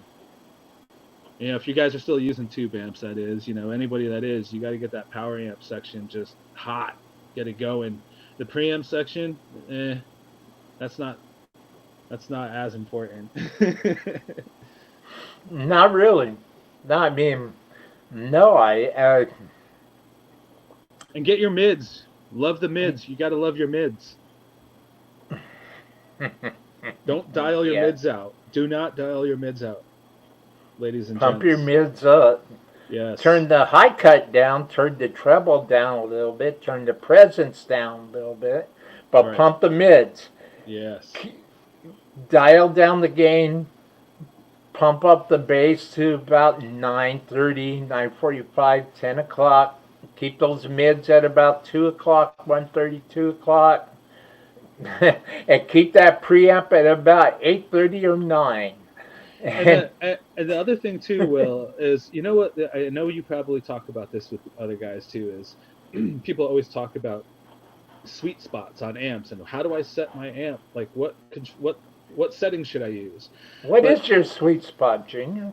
You know, if you guys are still using tube amps, that is, anybody that is, you got to get that power amp section just hot, get it going. The preamp section, that's not as important. Not really. No, I mean, no, And get your mids. Love the mids. You got to love your mids. Don't dial your Yeah. mids out. Do not dial your mids out, ladies and Pump your gents. mids up. Yes. Turn the high cut down, turn the treble down a little bit, turn the presence down a little bit, but Right. pump the mids. Yes. Dial down the gain, pump up the bass to about 9:30, 9:45, 10 o'clock. Keep those mids at about 2 o'clock, 1:30, 2 o'clock. And keep that preamp at about 8:30 or 9. And the other thing too, Will, is what I know you probably talk about this with other guys too. Is people always talk about sweet spots on amps and how do I set my amp? Like what settings should I use? What But is your sweet spot, Junior?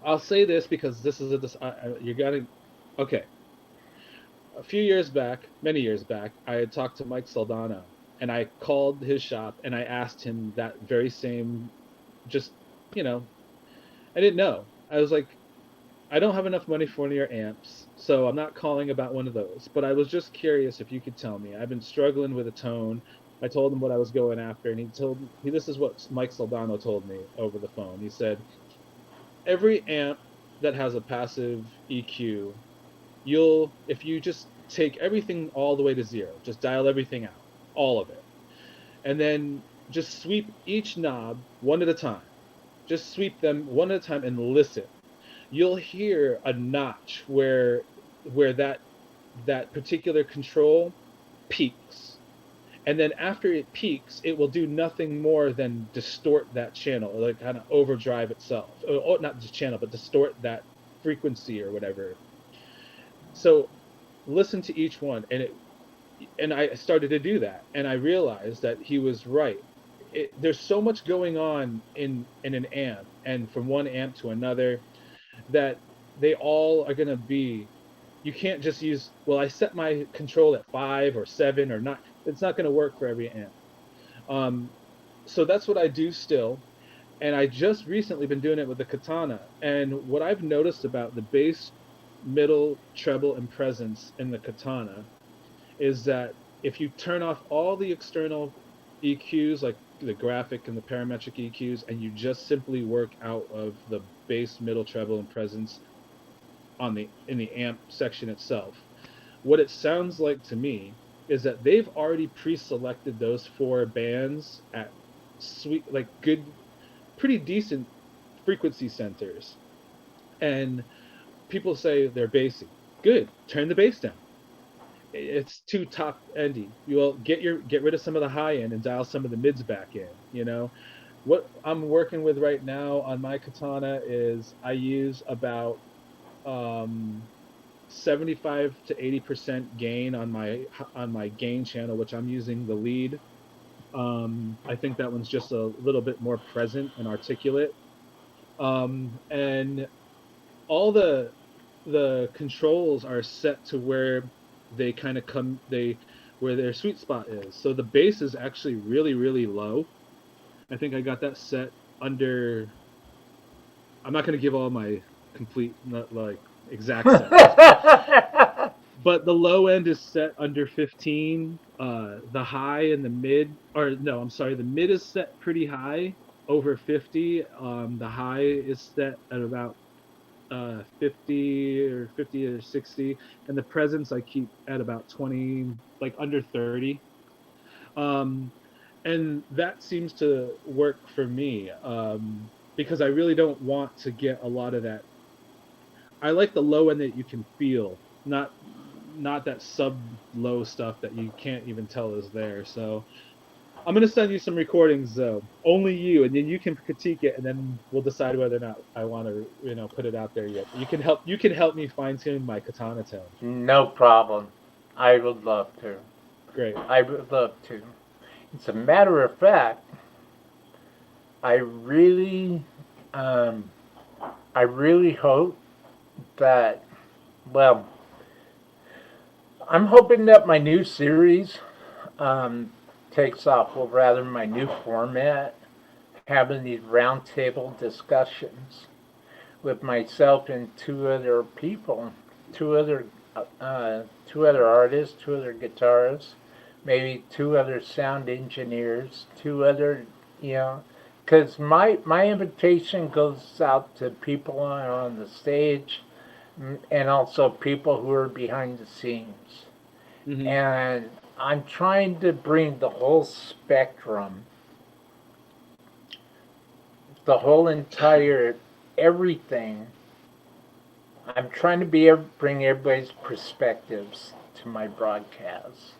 I'll say this because this is you gotta. Okay. A few years back, many years back, I had talked to Mike Saldano, and I called his shop and I asked him that very same, just I didn't know. I was like, I don't have enough money for one of your amps, so I'm not calling about one of those. But I was just curious if you could tell me. I've been struggling with a tone. I told him what I was going after, and he told me this is what Mike Saldano told me over the phone. He said, every amp that has a passive EQ, if you just take everything all the way to zero, just dial everything out, all of it, and then just sweep each knob one at a time. Just sweep them one at a time and listen. You'll hear a notch where that particular control peaks. And then after it peaks, it will do nothing more than distort that channel, like kind of overdrive itself. Oh, not just channel, but distort that frequency or whatever. So listen to each one, and I started to do that, and I realized that he was right. There's so much going on in an amp, and from one amp to another, that they all are going to be. You can't just use, well, I set my control at 5 or 7 or not. It's not going to work for every amp. So that's what I do still, and I just recently been doing it with the Katana. And what I've noticed about the bass, middle, treble, and presence in the Katana is that if you turn off all the external EQs, like the graphic and the parametric EQs, and you just simply work out of the bass, middle, treble, and presence in the amp section itself, what it sounds like to me is that they've already pre-selected those 4 bands at good, pretty decent frequency centers, and people say they're bassy. Good, turn the bass down. It's too top endy. You will get rid of some of the high end and dial some of the mids back in. What I'm working with right now on my Katana is I use about 75 to 80% gain on my gain channel, which I'm using the lead. I think that one's just a little bit more present and articulate. And all the controls are set to where they kind of where their sweet spot is. So the bass is actually really, really low. I think I got that set under. I'm not going to give all my complete, exact settings. But the low end is set under 15. The high and the mid, the mid is set pretty high, over 50. The high is set at about 50 or 60, and the presence I keep at about 20, like under 30. Um, and that seems to work for me, because I really don't want to get a lot of that. I like the low end that you can feel, not that sub low stuff that you can't even tell is there. So I'm gonna send you some recordings though, only you, and then you can critique it, and then we'll decide whether or not I want to, put it out there yet. You can help me fine tune my katana tone. No problem. I would love to. Great. I would love to. As a matter of fact, I really, um, I really hope that, well, I'm hoping that my new series um, takes off, or rather, my new format, having these roundtable discussions with myself and two other people, two other, two other artists, two other guitarists, maybe two other sound engineers, two other, you know, because my invitation goes out to people who are on the stage, and also people who are behind the scenes. Hmm. And I'm trying to bring the whole spectrum, the whole entire everything. I'm trying to bring everybody's perspectives to my broadcast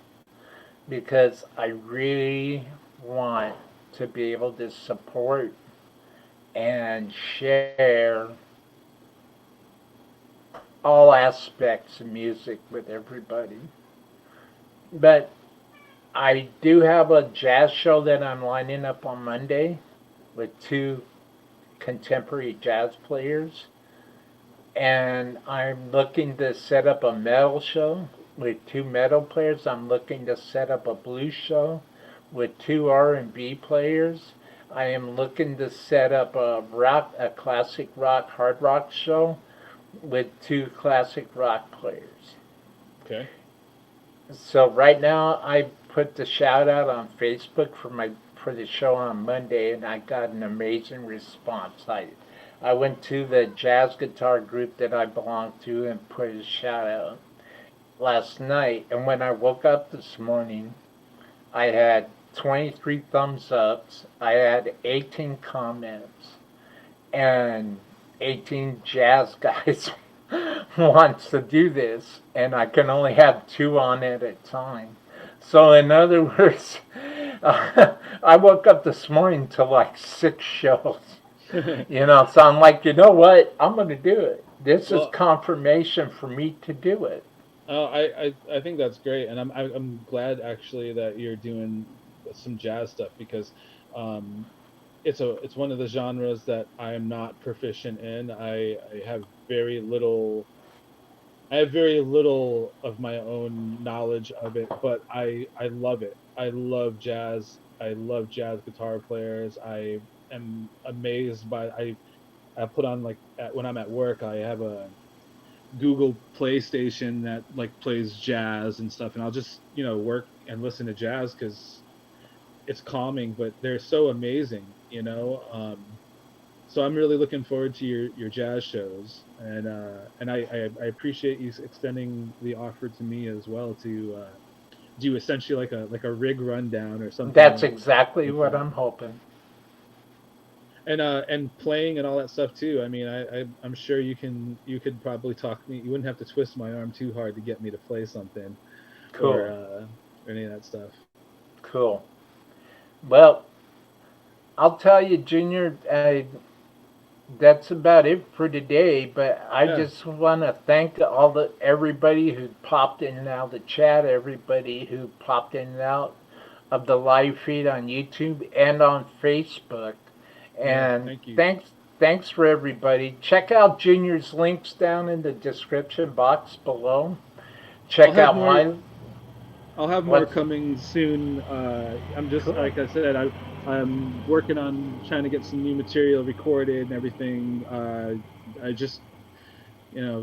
because I really want to be able to support and share all aspects of music with everybody. But I do have a jazz show that I'm lining up on Monday with two contemporary jazz players. And I'm looking to set up a metal show with two metal players. I'm looking to set up a blues show with two R&B players. I am looking to set up a classic rock, hard rock show with two classic rock players. Okay. So right now I put the shout out on Facebook for the show on Monday, and I got an amazing response. I went to the jazz guitar group that I belong to and put a shout out last night, and when I woke up this morning, I had 23 thumbs ups, I had 18 comments, and 18 jazz guys wants to do this, and I can only have two on at a time. So in other words, I woke up this morning to like 6 shows. So I'm like, you know what? I'm going to do it. This is Well, confirmation for me to do it. I think that's great, and I'm glad actually that you're doing some jazz stuff because um, it's one of the genres that I am not proficient in. I have very little. I have very little of my own knowledge of it, but I love it. I love jazz. I love jazz guitar players. I am amazed by I put on like when I'm at work, I have a Google PlayStation that like plays jazz and stuff, and I'll just work and listen to jazz because it's calming, but they're so amazing. So I'm really looking forward to your jazz shows, and I appreciate you extending the offer to me as well to do essentially like a rig rundown or That's something exactly like what that. I'm hoping. And playing and all that stuff too. I mean, I'm sure you could probably talk me. You wouldn't have to twist my arm too hard to get me to play something or Cool. any of that stuff. Cool. Well, I'll tell you, Junior, that's about it for today. But I Yeah. just want to thank everybody who popped in and out of the chat, everybody who popped in and out of the live feed on YouTube and on Facebook. Yeah. And Thank you. thanks for everybody. Check out Junior's links down in the description box below. I'll Check have out more. my I'll have more what's coming soon. I'm just cool. like I said, I'm working on trying to get some new material recorded and everything. I just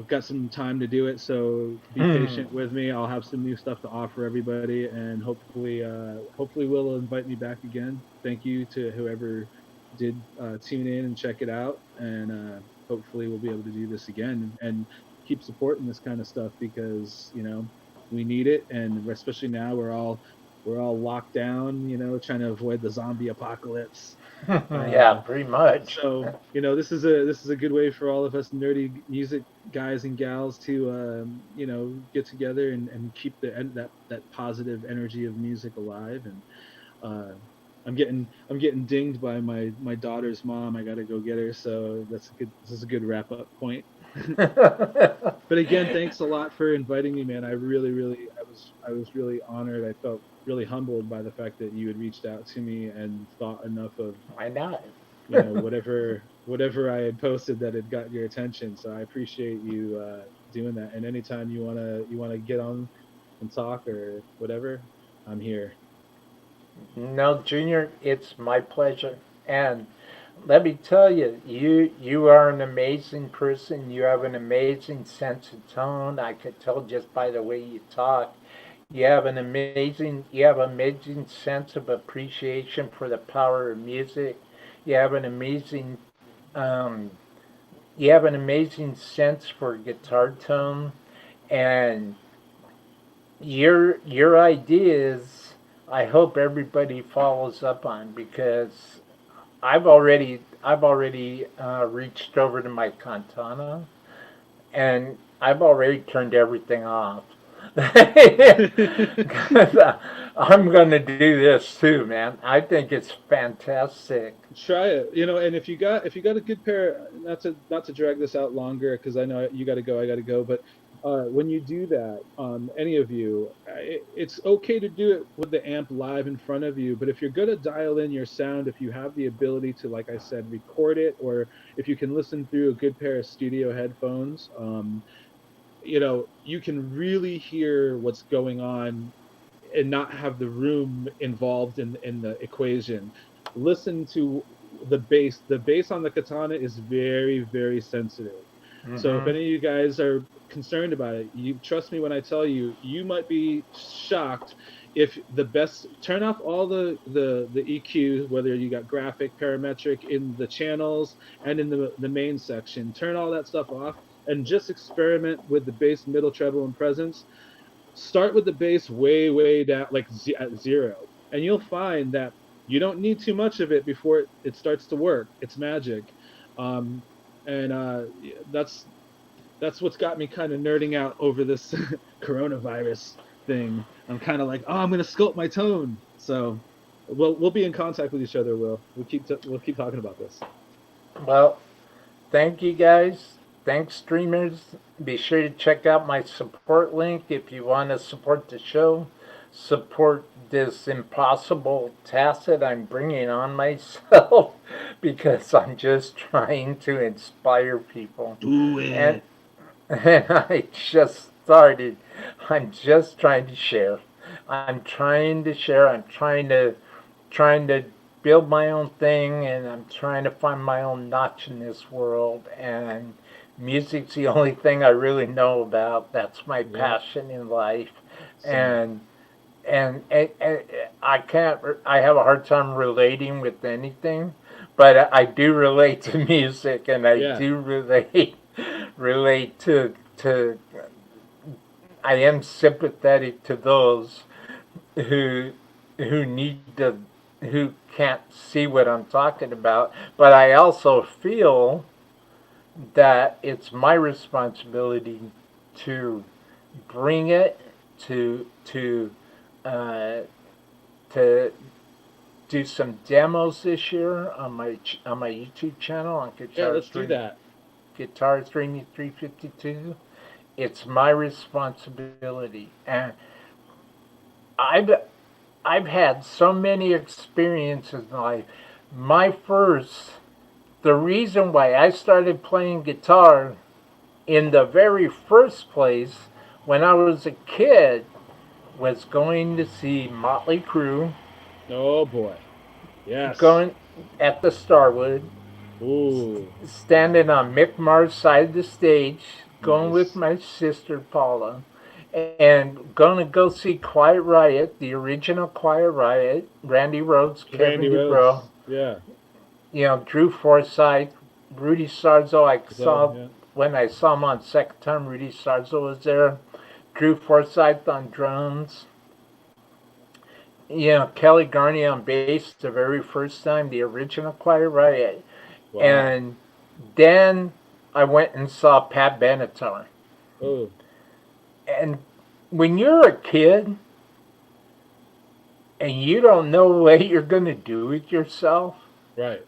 got some time to do it, so be patient with me. I'll have some new stuff to offer everybody, and hopefully will invite me back again. Thank you to whoever tune in and check it out, and hopefully we'll be able to do this again and keep supporting this kind of stuff because we need it, and especially now we're all locked down, trying to avoid the zombie apocalypse. Yeah, Uh, pretty much. so this is a good way for all of us nerdy music guys and gals to get together and keep that positive energy of music alive. And uh, I'm getting dinged by my daughter's mom. I got to go get her. So this is a good wrap up point. But again, thanks a lot for inviting me, man. I really, really, I was really honored. I felt really humbled by the fact that you had reached out to me and thought enough of Why not? whatever I had posted that had got your attention. So I appreciate you doing that. And anytime you wanna get on and talk or whatever, I'm here. No, Junior, it's my pleasure. And let me tell you, you are an amazing person. You have an amazing sense of tone. I could tell just by the way you talk. You have an amazing sense of appreciation for the power of music. You have an amazing um, you have an amazing sense for guitar tone, and your ideas. I hope everybody follows up on, because I've already reached over to my Cantana, and I've already turned everything off. 'Cause I'm gonna do this too, man. I think it's fantastic. Try it, and if you got a good pair, not to drag this out longer because I know you got to go, I got to go, but when you do that, any of you, it's okay to do it with the amp live in front of you. But if you're gonna dial in your sound, if you have the ability to, like I said, record it, or if you can listen through a good pair of studio headphones, you can really hear what's going on and not have the room involved in the equation. Listen to the bass. The bass on the katana is very, very sensitive. So if Hmm. any of you guys are concerned about it, you trust me when I tell you, you might be shocked if the best turn off all the EQ, whether you got graphic, parametric in the channels and in the main section. Turn all that stuff off and just experiment with the bass, middle, treble, and presence. Start with the bass way, way down, like at zero, and you'll find that you don't need too much of it before it starts to work. It's magic. um, and that's what's got me kind of nerding out over this coronavirus thing. I'm kind of like, oh, I'm gonna sculpt my tone. So we'll be in contact with each other. We'll keep talking about this. Well, thank you guys. Thanks, streamers. Be sure to check out my support link if you want to support the show, support this impossible task that I'm bringing on myself because I'm just trying to inspire people. Do And, it. and I just started. I'm just trying to share. I'm trying to share. I'm trying to build my own thing, and I'm trying to find my own notch in this world. And music's the only thing I really know about. That's my Yeah. passion in life. Same. And and I can't. I have a hard time relating with anything, but I do relate to music, and I Yeah. do relate to. I am sympathetic to those who need to, who can't see what I'm talking about, but I also feel that it's my responsibility to bring it uh, to do some demos this year on my YouTube channel on Yeah. Let's do that. Guitar Streaming 352. It's my responsibility, and I've I've had so many experiences in life. My first, the reason why I started playing guitar in the very first place when I was a kid was going to see Motley Crue, Oh boy. Yes. going at the Starwood, Ooh. standing on Mick Mars' side of the stage, going with Nice. my sister Paula, and going to go see Quiet Riot, the original Quiet Riot, Randy Rhoads, Randy Kevin DuBrow, Rhodes. Yeah. Drew Forsythe, Rudy Sarzo. I So saw yeah. when I saw him on second time. Rudy Sarzo was there. Drew Forsythe on drums. Kelly Garney on bass the very first time, the original choir, right? Wow. And then I went and saw Pat Benatar. Oh, And when you're a kid and you don't know what you're going to do with yourself, right.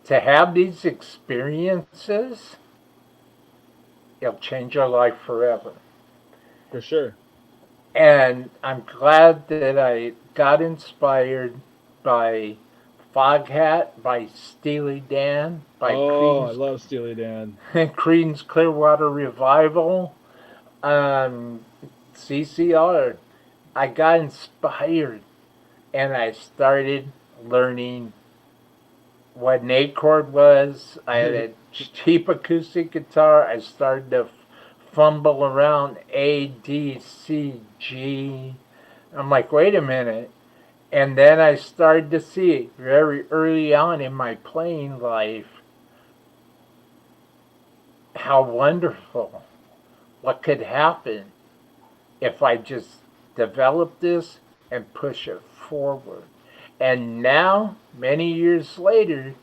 to have these experiences, it'll change your life forever. For sure. And I'm glad that I got inspired by Foghat, by Steely Dan, by Oh, I Creedence, love Steely Dan. Creedence Clearwater Revival, um, CCR. I got inspired and I started learning what an A chord was. I had a cheap acoustic guitar. I started to fumble around A, D, C, G. I'm like, wait a minute. And then I started to see very early on in my playing life how wonderful what could happen if I just develop this and push it forward. And now, many years later,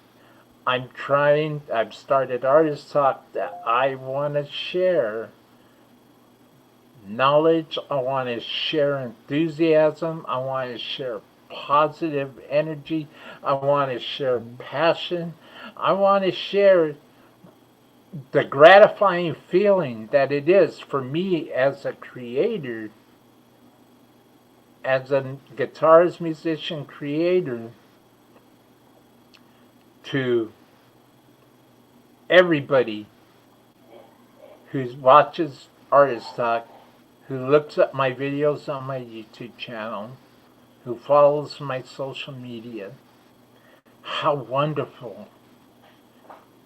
I've started Artist Talk that I want to share knowledge, I want to share enthusiasm, I want to share positive energy, I want to share Mhm. passion, I want to share the gratifying feeling that it is for me as a creator, as a guitarist, musician, creator, to everybody who watches Artist Talk, who looks at my videos on my YouTube channel, who follows my social media, how wonderful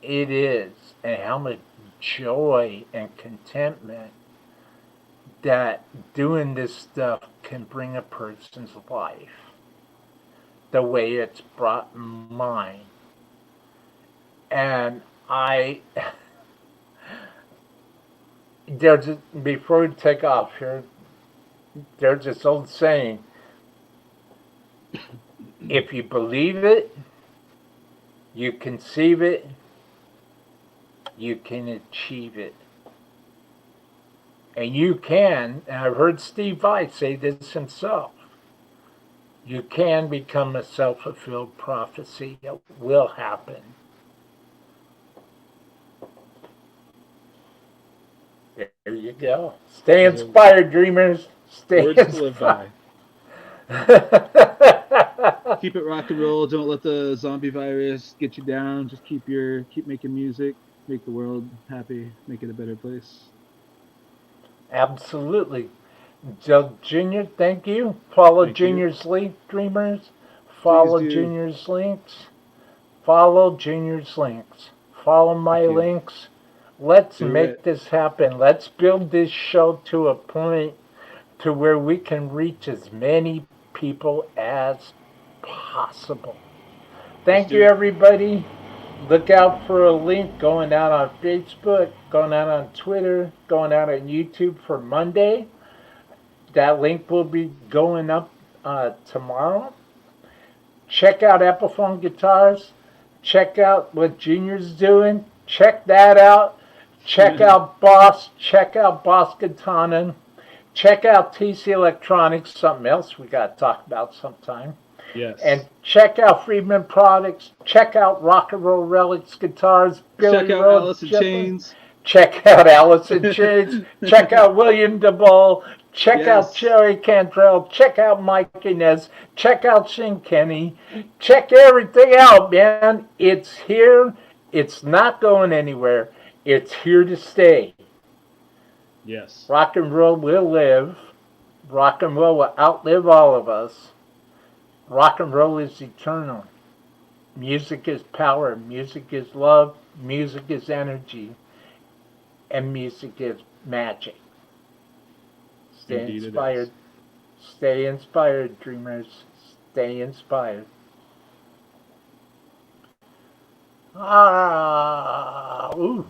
it is and how much joy and contentment that doing this stuff can bring a person's life the way it's brought mine. And I, before we take off here, there's this old saying, if you believe it, you conceive it, you can achieve it. And you can, and I've heard Steve Vai say this himself, you can become a self-fulfilled prophecy. It will happen. There you go. Stay Those are inspired, dreamers. Stay words to live inspired. by. Keep it rock and roll. Don't let the zombie virus get you down. Just keep making music, make the world happy, make it a better place. Absolutely. Joe Junior, thank you. Follow Thank you. Junior's link, dreamers. Please Follow do. Junior's links. Follow Junior's links. Follow my Thank you. links. Let's Do make it. this happen. Let's build this show to a point to where we can reach as many people as possible. Let's Thank do you, it. everybody. Look out for a link going out on Facebook, going out on Twitter, going out on YouTube for Monday. That link will be going up tomorrow. Check out Epiphone Guitars. Check out what Junior's doing. Check that out. Check out Boss. Check out Boss Katana. Check out TC Electronics, something else we got to talk about sometime. And Yes. check out Friedman Products. Check out Rock and Roll Relics Guitars, Check Billy out Road Alice in Joplin. Chains. Check out Allison Chains. Check out William DeBoll. Check out Yes. Jerry Cantrell. Check out Mike Inez. Check out Shane Kenny. Check everything out, man. It's here. It's not going anywhere. It's here to stay. Yes. Rock and roll will live. Rock and roll will outlive all of us. Rock and roll is eternal. Music is power. Music is love. Music is energy. And music is magic. Stay Indeed it is. inspired. Stay inspired, dreamers. Stay inspired. Ah, ooh.